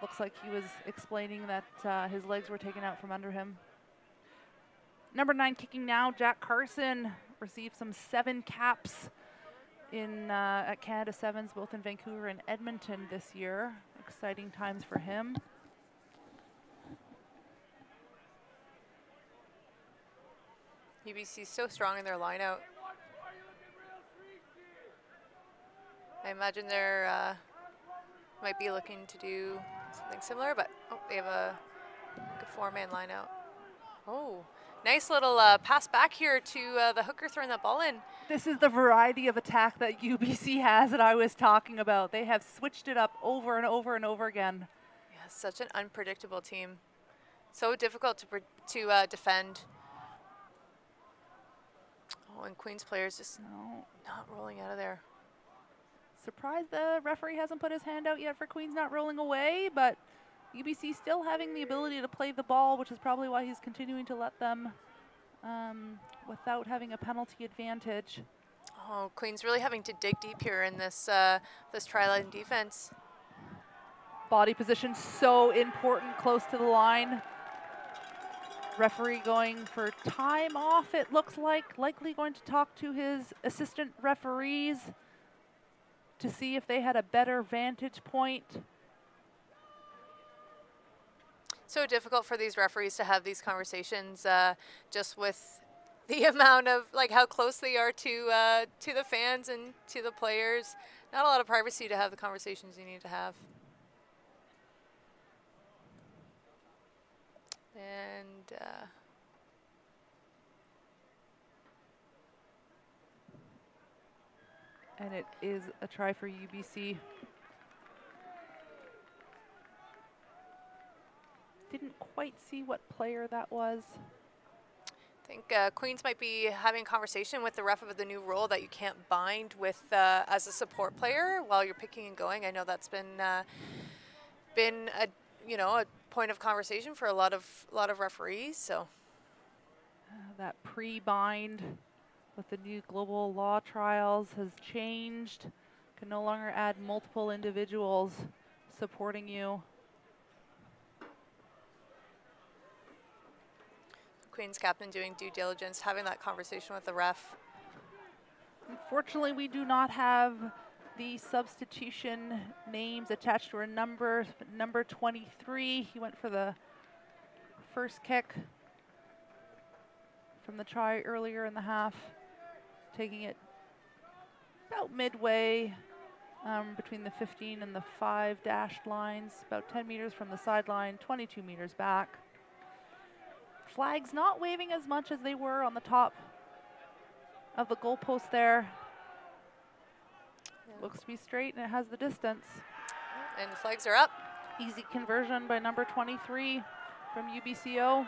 Looks like he was explaining that his legs were taken out from under him. Number 9 kicking now, Jack Carson received some 7 caps in at Canada Sevens, both in Vancouver and Edmonton this year. Exciting times for him. UBC is so strong in their line out. I imagine they're might be looking to do something similar, but they have a 4-man line out. Oh, nice little pass back here to the hooker throwing that ball in. This is the variety of attack that UBC has that I was talking about. They have switched it up over and over and over again. Yeah, such an unpredictable team. So difficult to defend. Oh, and Queen's players just not rolling out of there. Surprised the referee hasn't put his hand out yet for Queens not rolling away, but UBC still having the ability to play the ball, which is probably why he's continuing to let them without having a penalty advantage. Oh, Queen's really having to dig deep here in this this tri-line defense. Body position so important, close to the line. Referee going for time off, it looks like. Likely going to talk to his assistant referees to see if they had a better vantage point. So difficult for these referees to have these conversations just with the amount of, like, how close they are to the fans and to the players. Not a lot of privacy to have the conversations you need to have. And it is a try for UBC. Didn't quite see what player that was. I think Queens might be having a conversation with the ref of the new rule that you can't bind with as a support player while you're picking and going. I know that's been a a point of conversation for a lot of referees. So that pre-bind with the new global law trials has changed. Can no longer add multiple individuals supporting you. Queens captain doing due diligence, having that conversation with the ref. Unfortunately, we do not have the substitution names attached to our numbers. Number 23, he went for the first kick from the try earlier in the half, taking it about midway between the 15 and the 5 dashed lines, about 10 meters from the sideline, 22 meters back. Flags not waving as much as they were on the top of the goalpost there. Yeah. Looks to be straight, and it has the distance. And the flags are up. Easy conversion by number 23 from UBCO.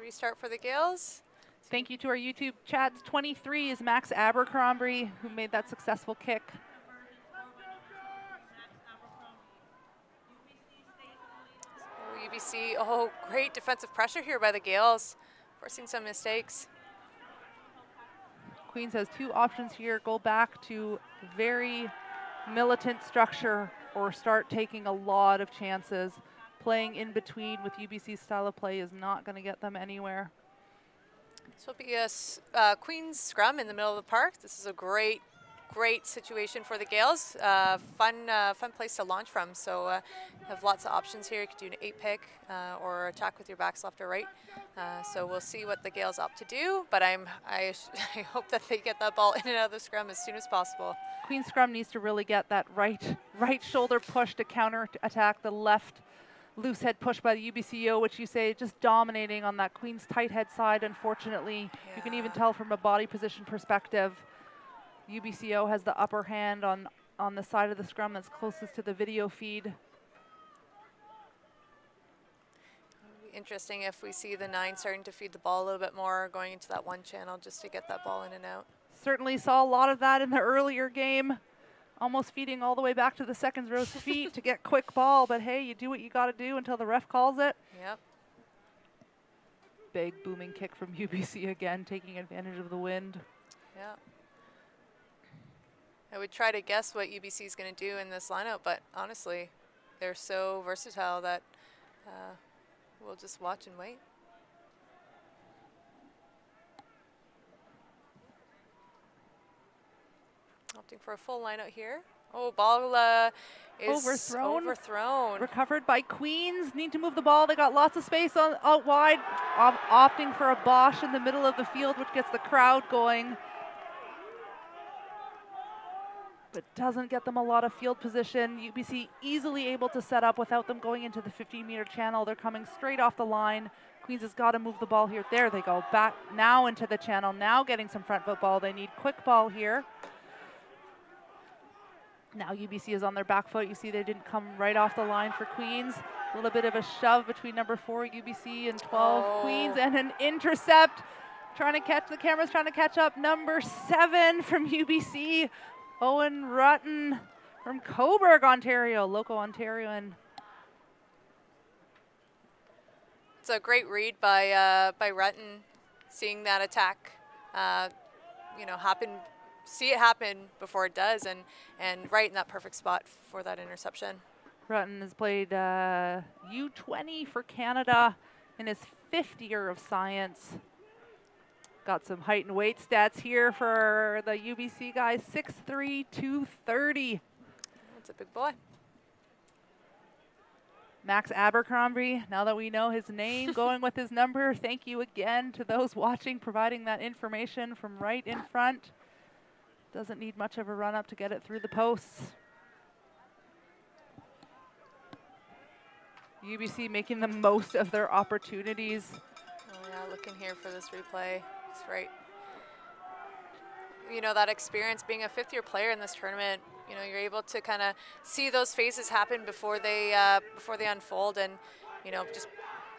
Restart for the Gaels. Thank you to our YouTube chats. 23 is Max Abercrombie, who made that successful kick. So UBC, great defensive pressure here by the Gaels, forcing some mistakes. Queens has two options here. Go back to very militant structure or start taking a lot of chances. Playing in between with UBC's style of play is not going to get them anywhere. This will be a Queens scrum in the middle of the park. This is a great situation for the Gaels. Fun place to launch from. So you have lots of options here. You could do an 8-pick or attack with your backs left or right. So we'll see what the Gaels opt to do. But I hope that they get that ball in and out of the scrum as soon as possible. Queens scrum needs to really get that right shoulder push to counter attack the left loose head push by the UBCO, which you say just dominating on that Queens tight head side. Unfortunately, yeah. You can even tell from a body position perspective, UBCO has the upper hand on the side of the scrum that's closest to the video feed. It'll be interesting if we see the 9 starting to feed the ball a little bit more, going into that one channel just to get that ball in and out. Certainly saw a lot of that in the earlier game. Almost feeding all the way back to the second row's feet to get quick ball, but hey, you do what you got to do until the ref calls it. Yep. Big booming kick from UBC again, taking advantage of the wind. Yeah. I would try to guess what UBC is going to do in this lineup, but honestly, they're so versatile that we'll just watch and wait. Opting for a full line out here. Oh, ball is overthrown. Recovered by Queens. Need to move the ball. They got lots of space out wide. Opting for a Bosch in the middle of the field, which gets the crowd going. But doesn't get them a lot of field position. UBC easily able to set up without them going into the 15-meter channel. They're coming straight off the line. Queens has got to move the ball here. There they go. Back now into the channel. Now getting some front foot ball. They need quick ball here. Now UBC is on their back foot. You see they didn't come right off the line for Queens. A little bit of a shove between number 4 UBC and 12 Queens, and an intercept. The camera's trying to catch up. Number 7 from UBC, Owen Rutten from Coburg, Ontario, local Ontarian. It's a great read by Rutten, seeing that attack, happen. See it happen before it does, and right in that perfect spot for that interception. Rutten has played U20 for Canada in his 5th year of science. Got some height and weight stats here for the UBC guys. 6'3", 230. That's a big boy. Max Abercrombie, now that we know his name, going with his number. Thank you again to those watching, providing that information from right in front. Doesn't need much of a run up to get it through the posts. UBC making the most of their opportunities. Oh yeah, looking here for this replay. It's right. You know, that experience being a fifth-year player in this tournament, you know, you're able to kind of see those phases happen before they unfold, and you know, just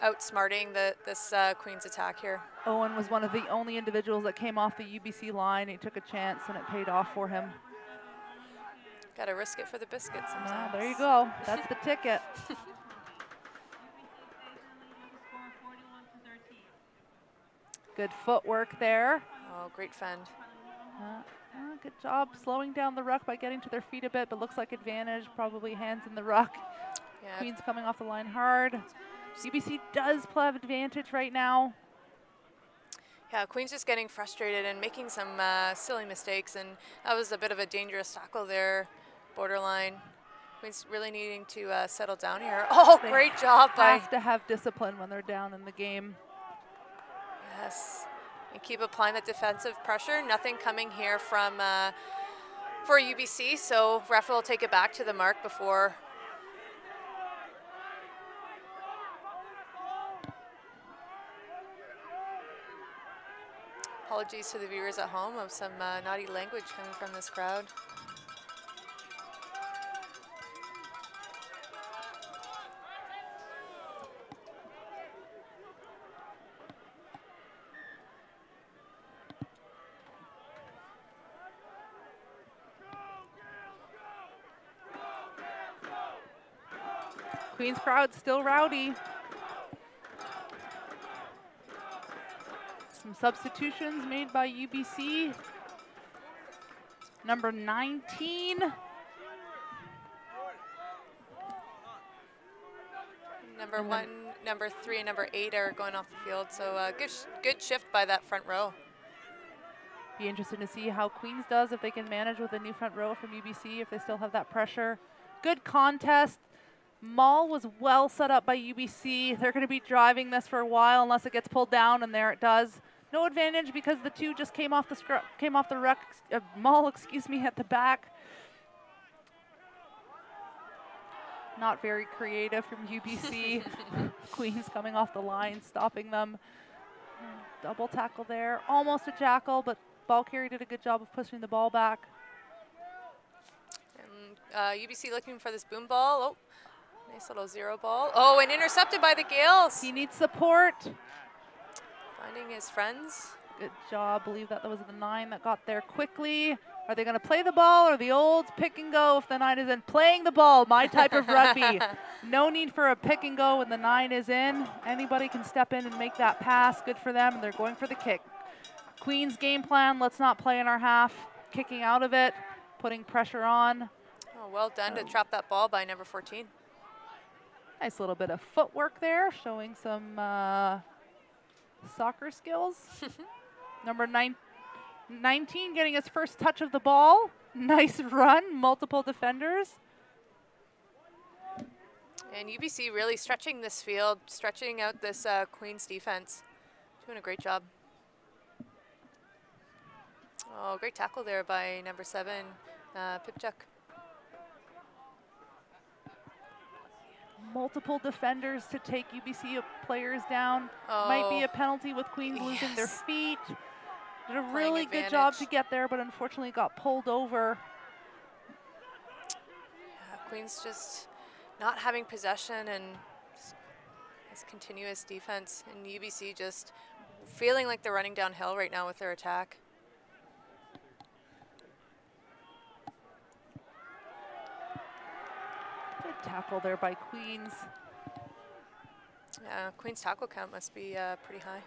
outsmarting this Queen's attack here. Owen was one of the only individuals that came off the UBC line. He took a chance and it paid off for him. Got to risk it for the biscuits sometimes. Ah, there you go. That's the ticket. Good footwork there. Oh, great fend. Good job slowing down the ruck by getting to their feet a bit, but looks like advantage, probably hands in the ruck. Yeah. Queen's coming off the line hard. UBC does have advantage right now. Yeah, Queen's just getting frustrated and making some silly mistakes, and that was a bit of a dangerous tackle there, borderline. Queen's really needing to settle down here. Oh, They great job by... have to have discipline when they're down in the game. Yes, and keep applying that defensive pressure. Nothing coming here from for UBC, so ref will take it back to the mark before. Apologies to the viewers at home of some naughty language coming from this crowd. Queen's crowd still rowdy. Some substitutions made by UBC. Number 19. Number 1, number 3, and number 8 are going off the field, so good shift by that front row. Be interested to see how Queens does, if they can manage with a new front row from UBC, if they still have that pressure. Good contest. Maul was well set up by UBC. They're going to be driving this for a while unless it gets pulled down, and there it does. No advantage because the two just came off the ruck. Maul, excuse me, at the back. Not very creative from UBC. Queens coming off the line, stopping them. Double tackle there. Almost a jackal, but ball carrier did a good job of pushing the ball back. And UBC looking for this boom ball. Oh, nice little zero ball. Oh, and intercepted by the Gaels. He needs support. Finding his friends. Good job. Believe that was the 9 that got there quickly. Are they going to play the ball or the old pick and go if the 9 is in? Playing the ball, my type of rugby. No need for a pick and go when the 9 is in. Anybody can step in and make that pass. Good for them. They're going for the kick. Queen's game plan, let's not play in our half. Kicking out of it, putting pressure on. Oh, well done to trap that ball by number 14. Nice little bit of footwork there, showing some soccer skills. Number 19 getting his first touch of the ball. Nice run, multiple defenders. And UBC really stretching this field, stretching out this Queen's defense. Doing a great job. Oh, great tackle there by number 7, Pipchuk. Multiple defenders to take UBC players down. Oh. Might be a penalty with Queens losing their feet. Did a Playing really good job to get there, but unfortunately got pulled over. Yeah, Queens just not having possession and this continuous defense, and UBC just feeling like they're running downhill right now with their attack. Good tackle there by Queens. Yeah, Queen's tackle count must be pretty high.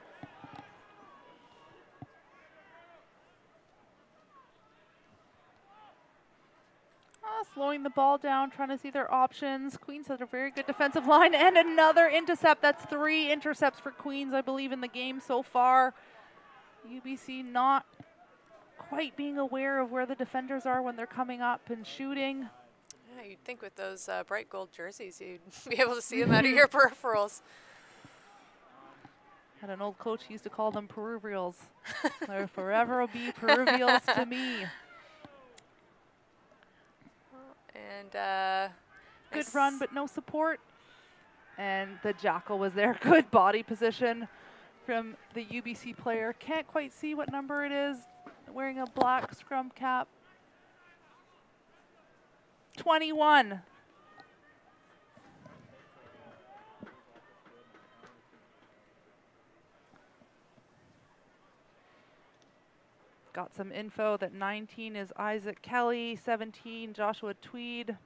Slowing the ball down, trying to see their options. Queens has a very good defensive line and another intercept. That's 3 intercepts for Queens, I believe, in the game so far. UBC not quite being aware of where the defenders are when they're coming up and shooting. Yeah, you'd think with those bright gold jerseys, you'd be able to see them out of your peripherals. Had an old coach who used to call them Peruvials. They'll forever be Peruvials to me. And good run, but no support. And the jackal was there. Good body position from the UBC player. Can't quite see what number it is. Wearing a black scrum cap. 21. Got some info that 19 is Isaac Kelly, 17 Joshua Tweed.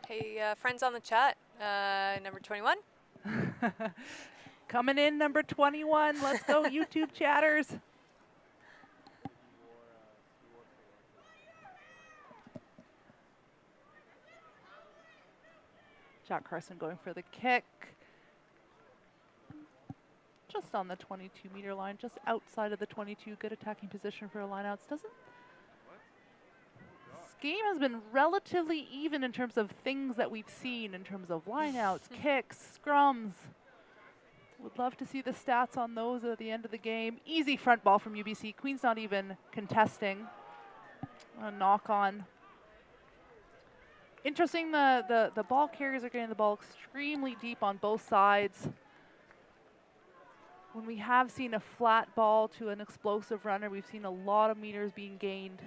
Hey, friends on the chat, number 21. Coming in, number 21. Let's go, YouTube chatters. Jack Carson going for the kick. Just on the 22-meter line, just outside of the 22. Good attacking position for lineouts. This game has been relatively even in terms of things that we've seen in terms of lineouts, kicks, scrums. Would love to see the stats on those at the end of the game. Easy front ball from UBC. Queen's not even contesting. A knock on. Interesting, the ball carriers are getting the ball extremely deep on both sides. When we have seen a flat ball to an explosive runner, we've seen a lot of meters being gained.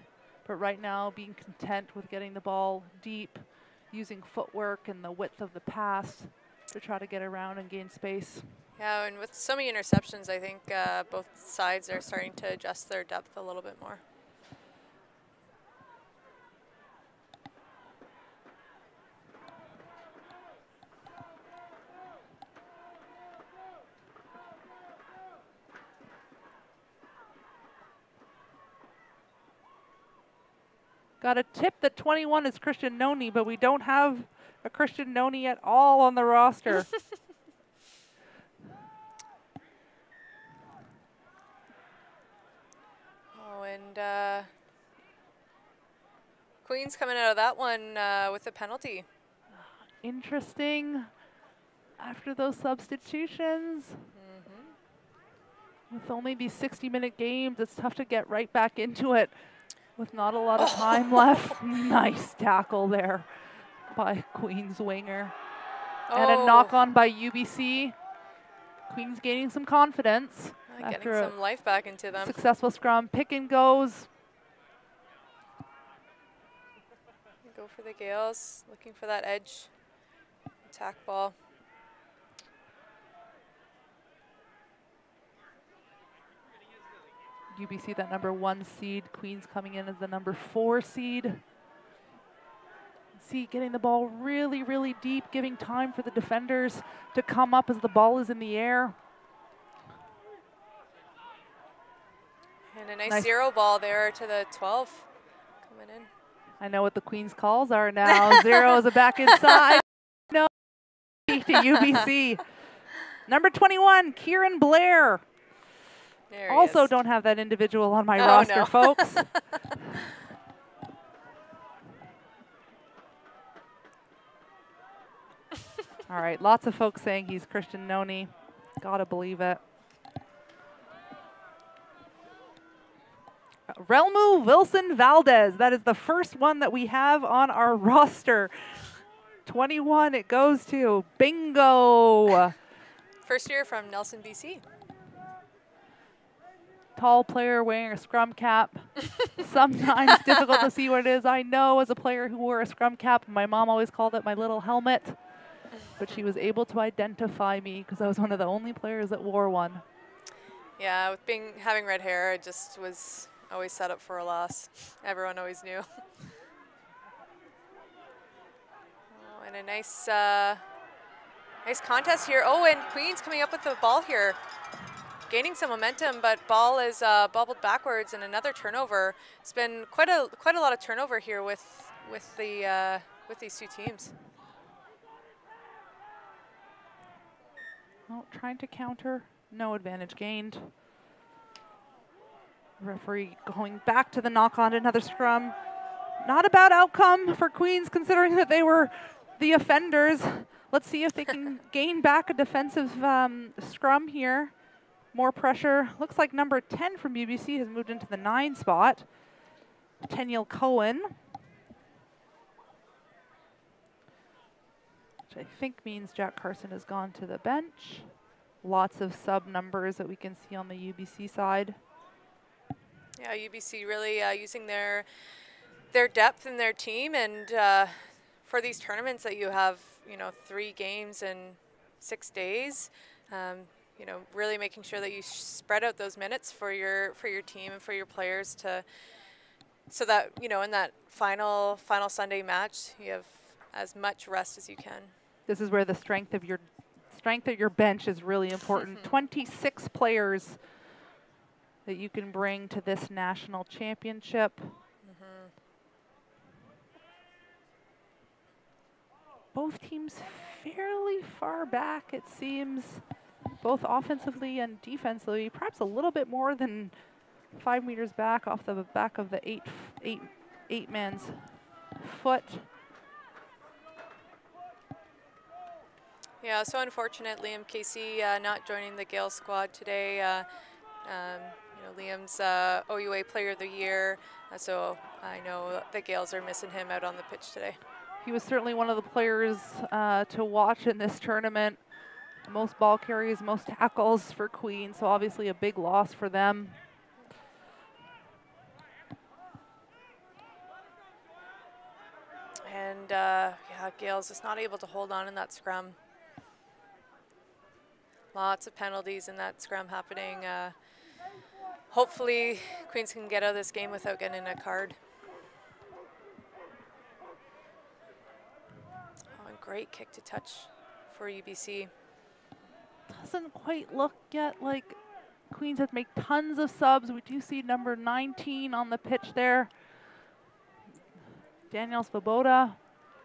But right now, being content with getting the ball deep, using footwork and the width of the pass to try to get around and gain space. Yeah, and with so many interceptions, I think both sides are starting to adjust their depth a little bit more. Got a tip that 21 is Christian Noni, but we don't have a Christian Noni at all on the roster. Oh, and Queen's coming out of that one with a penalty. Interesting. After those substitutions, with only these 60-minute games, it's tough to get right back into it with not a lot of time left. Nice tackle there by Queen's winger. And a knock on by UBC. Queen's gaining some confidence. Getting some life back into them. Successful scrum. Pick and goes. Go for the Gaels, looking for that edge attack ball. UBC, that number 1 seed. Queen's coming in as the number 4 seed. See, getting the ball really, really deep, giving time for the defenders to come up as the ball is in the air. And a nice zero ball there to the 12 coming in. I know what the Queen's calls are now. Zeros are back inside. No, to UBC. Number 21, Kieran Blair. Also don't have that individual on my roster, folks. All right, lots of folks saying he's Christian Noni. Gotta believe it. Relmu Wilson Valdez. That is the first one that we have on our roster. 21, it goes to bingo. First year from Nelson, BC. Tall player wearing a scrum cap. Sometimes difficult to see what it is. I know as a player who wore a scrum cap, my mom always called it my little helmet. But she was able to identify me because I was one of the only players that wore one. Yeah, with having red hair, it just was always set up for a loss. Everyone always knew. Oh, and a nice contest here. Oh, and Queen's coming up with the ball here. Gaining some momentum, but ball is bobbled backwards and another turnover. It's been quite a lot of turnover here with these two teams. Well, trying to counter, no advantage gained. Referee going back to the knock on another scrum. Not a bad outcome for Queens considering that they were the offenders. Let's see if they can gain back a defensive scrum here. More pressure. Looks like number 10 from UBC has moved into the 9 spot. Teniel Cohen. which I think means Jack Carson has gone to the bench. Lots of sub numbers that we can see on the UBC side. Yeah, UBC really using their depth in their team, and for these tournaments that you have, 3 games in 6 days, really making sure that you spread out those minutes for your team and for your players so that in that final Sunday match you have as much rest as you can. This is where the strength of your bench is really important. 26 players that you can bring to this national championship. Both teams fairly far back, it seems, both offensively and defensively, perhaps a little bit more than 5 meters back off the back of the eight man's foot. Yeah, so unfortunate, Liam Casey not joining the Gaels squad today. Liam's OUA Player of the Year, so I know the Gaels are missing him out on the pitch today. He was certainly one of the players to watch in this tournament. Most ball carries, most tackles for Queen, so obviously a big loss for them. And Gaels is not able to hold on in that scrum. Lots of penalties in that scrum happening. Hopefully Queens can get out of this game without getting a card. Oh, and great kick to touch for UBC. Doesn't quite look yet like Queens have made tons of subs. We do see number 19 on the pitch there. Daniel Svoboda,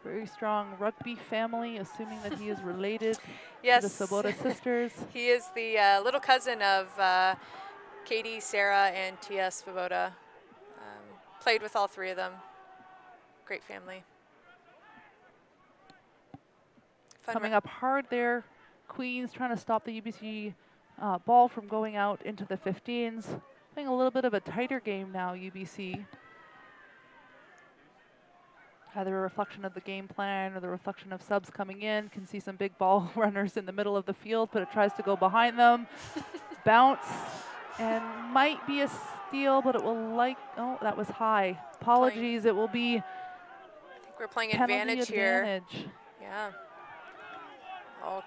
very strong rugby family, assuming that he is related yes. to the Svoboda sisters. He is the little cousin of Katie, Sarah, and T.S. Svoboda. Played with all 3 of them. Great family. Coming up hard there. Queens trying to stop the UBC ball from going out into the 15s. Playing a little bit of a tighter game now, UBC. Either a reflection of the game plan or the reflection of subs coming in. Can see some big ball runners in the middle of the field, but it tries to go behind them. Bounce, and might be a steal, but it will oh, that was high. Apologies, it will be I think we're playing advantage here. Yeah. Oh,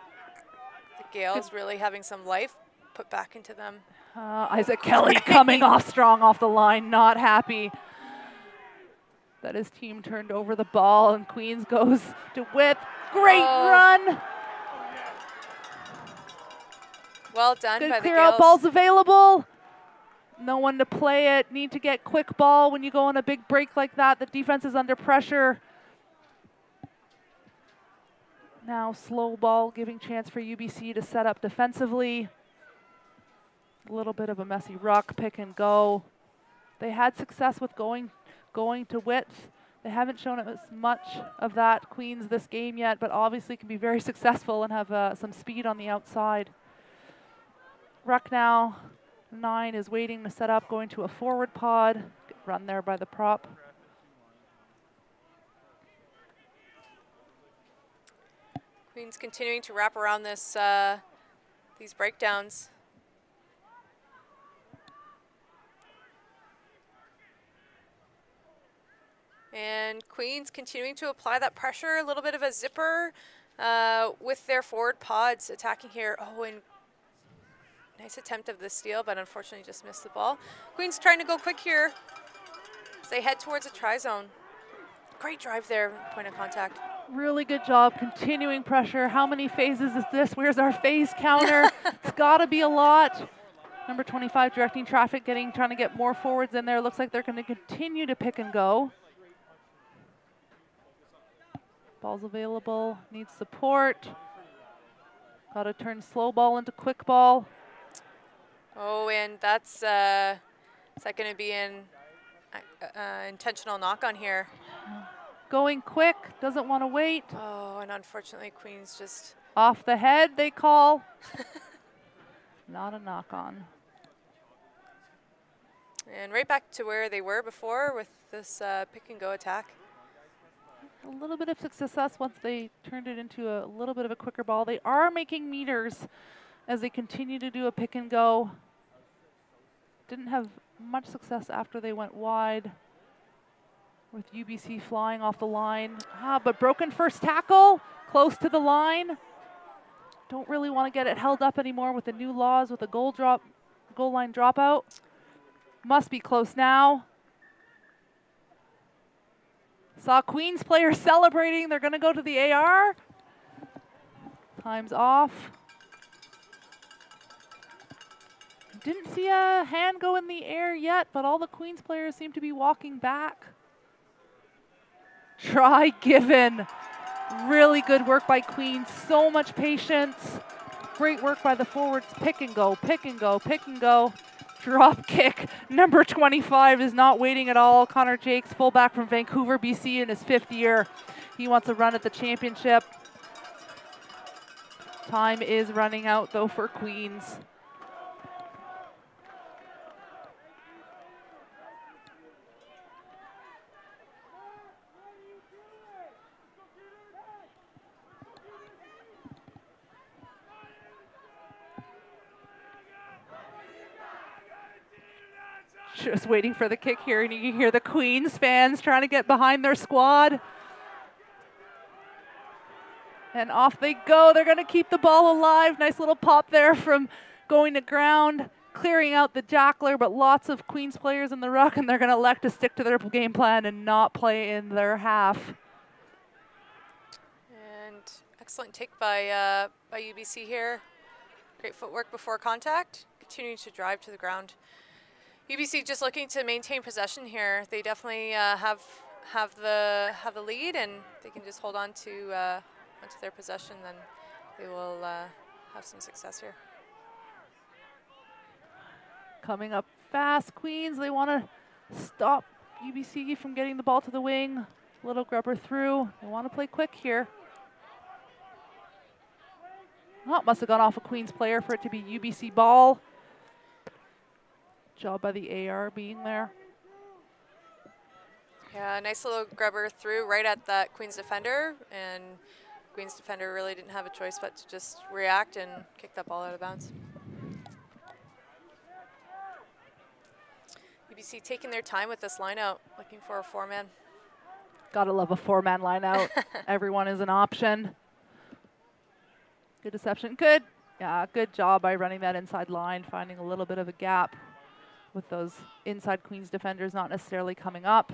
the Gaels really having some life put back into them. Isaac Kelly coming off strong off the line, not happy that his team turned over the ball, and Queens goes to Witt. Great run. Well done Good by the clear Gaels. out, ball's available. No one to play it. Need to get quick ball when you go on a big break like that. The defense is under pressure. Now slow ball, giving chance for UBC to set up defensively. A little bit of a messy ruck, pick and go. They had success with going to Witt. They haven't shown as much of that, Queens, this game yet, but obviously can be very successful and have some speed on the outside. Ruck now, 9 is waiting to set up, going to a forward pod. Good run there by the prop. Queens continuing to wrap around this these breakdowns. And Queens continuing to apply that pressure, a little bit of a zipper with their forward pods attacking here. Oh, and nice attempt of the steal, but unfortunately just missed the ball. Queens trying to go quick here as they head towards a try zone. Great drive there, point of contact. Really good job continuing pressure. How many phases is this? Where's our phase counter? It's got to be a lot. Number 25 directing traffic, trying to get more forwards in there. Looks like they're going to continue to pick and go. Ball's available, needs support. Got to turn slow ball into quick ball. Oh, and that's is that going to be an intentional knock on here? Going quick, doesn't want to wait. Oh, and unfortunately Queens just off the head, they call. Not a knock on. And right back to where they were before with this pick and go attack. a little bit of success once they turned it into a little bit of a quicker ball. They are making meters as they continue to do a pick and go. Didn't have much success after they went wide with UBC flying off the line. But broken first tackle, close to the line. Don't really want to get it held up anymore with the new laws with a goal line dropout. Must be close now. Saw Queens players celebrating. They're going to go to the AR. Time's off. Didn't see a hand go in the air yet, but all the Queens players seem to be walking back. Try given. Really good work by Queens. So much patience. Great work by the forwards. Pick and go, pick and go, pick and go. Drop kick. Number 25 is not waiting at all. Connor Jakes, fullback from Vancouver, BC in his 5th year. He wants a run at the championship. Time is running out though for Queens. Just waiting for the kick here, and you can hear the Queens fans trying to get behind their squad. And off they go. They're going to keep the ball alive. Nice little pop there from going to ground, clearing out the jackler, but lots of Queens players in the ruck, and they're going to elect to stick to their game plan and not play in their half. And excellent take by UBC here. Great footwork before contact, continuing to drive to the ground. UBC just looking to maintain possession here. They definitely have the lead, and they can just hold on to onto their possession. Then they will have some success here. Coming up fast, Queens. They want to stop UBC from getting the ball to the wing. Little grubber through. They want to play quick here. Oh, it must have gone off a Queens player for it to be UBC ball. Job by the AR being there. Yeah, nice little grubber through right at that Queens defender, and Queens defender really didn't have a choice but to just react and kick that ball out of bounds. UBC taking their time with this line out, looking for a 4-man. Gotta love a 4-man line out. Everyone is an option. Good deception. Good. Yeah, good job by running that inside line, finding a little bit of a gap with those inside Queens defenders not necessarily coming up.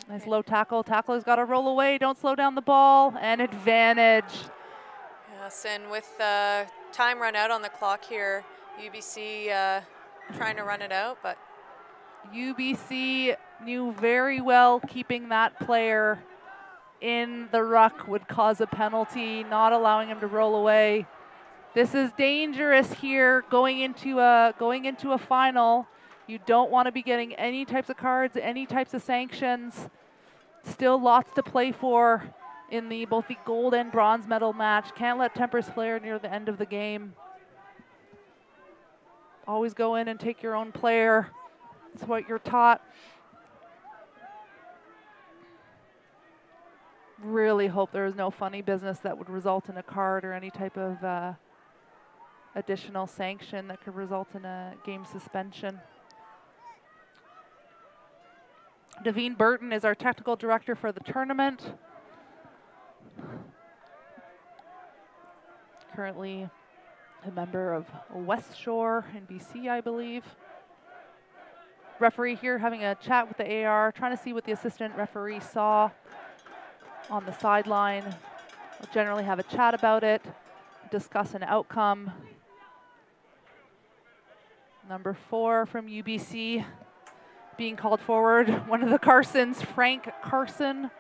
Nice low tackle. Tackler's got to roll away. Don't slow down the ball. And advantage. Yes, and with time run out on the clock here, UBC trying to run it out, but UBC knew very well keeping that player in the ruck would cause a penalty, not allowing him to roll away. This is dangerous here going into a final. You don't want to be getting any types of cards, any types of sanctions. Still lots to play for in both the gold and bronze medal match. Can't let tempers flare near the end of the game. Always go in and take your own player. That's what you're taught. Really hope there is no funny business that would result in a card or any type of additional sanction that could result in a game suspension. Devine Burton is our technical director for the tournament. Currently a member of West Shore in BC, I believe. Referee here having a chat with the AR, trying to see what the assistant referee saw on the sideline. We'll generally have a chat about it, discuss an outcome. Number 4 from UBC being called forward. One of the Carsons, Frank Carson.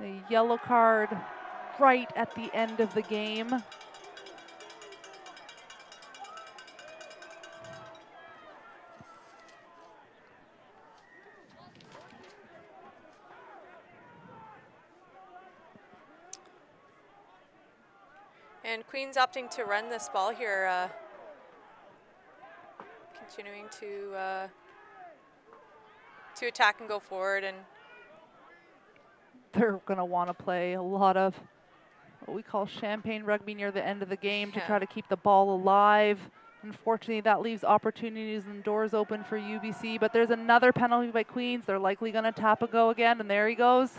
The yellow card right at the end of the game. And Queens opting to run this ball here. continuing to attack and go forward. And they're going to want to play a lot of what we call champagne rugby near the end of the game to try to keep the ball alive. Unfortunately, that leaves opportunities and doors open for UBC, but there's another penalty by Queens. They're likely going to tap a go again, and there he goes.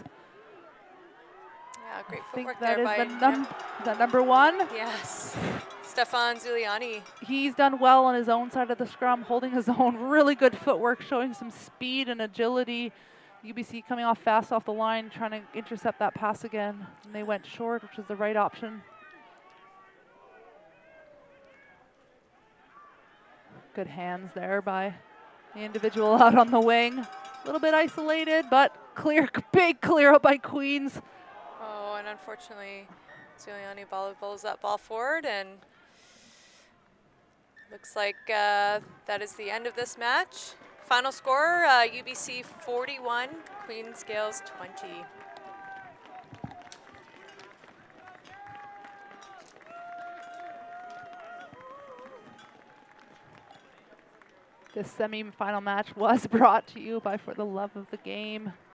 Yeah, great I think footwork that there is by is that number 1? Yes, Stefan Zuliani. He's done well on his own side of the scrum, holding his own. Really good footwork, showing some speed and agility. UBC coming off fast off the line, trying to intercept that pass again. And they went short, which was the right option. Good hands there by the individual out on the wing. A little bit isolated, but clear, big clear up by Queens. Oh, and unfortunately, Zuliani bowls that ball forward, and looks like that is the end of this match. Final score, UBC 41, Queens Gaels 20. This semi-final match was brought to you by For the Love of the Game.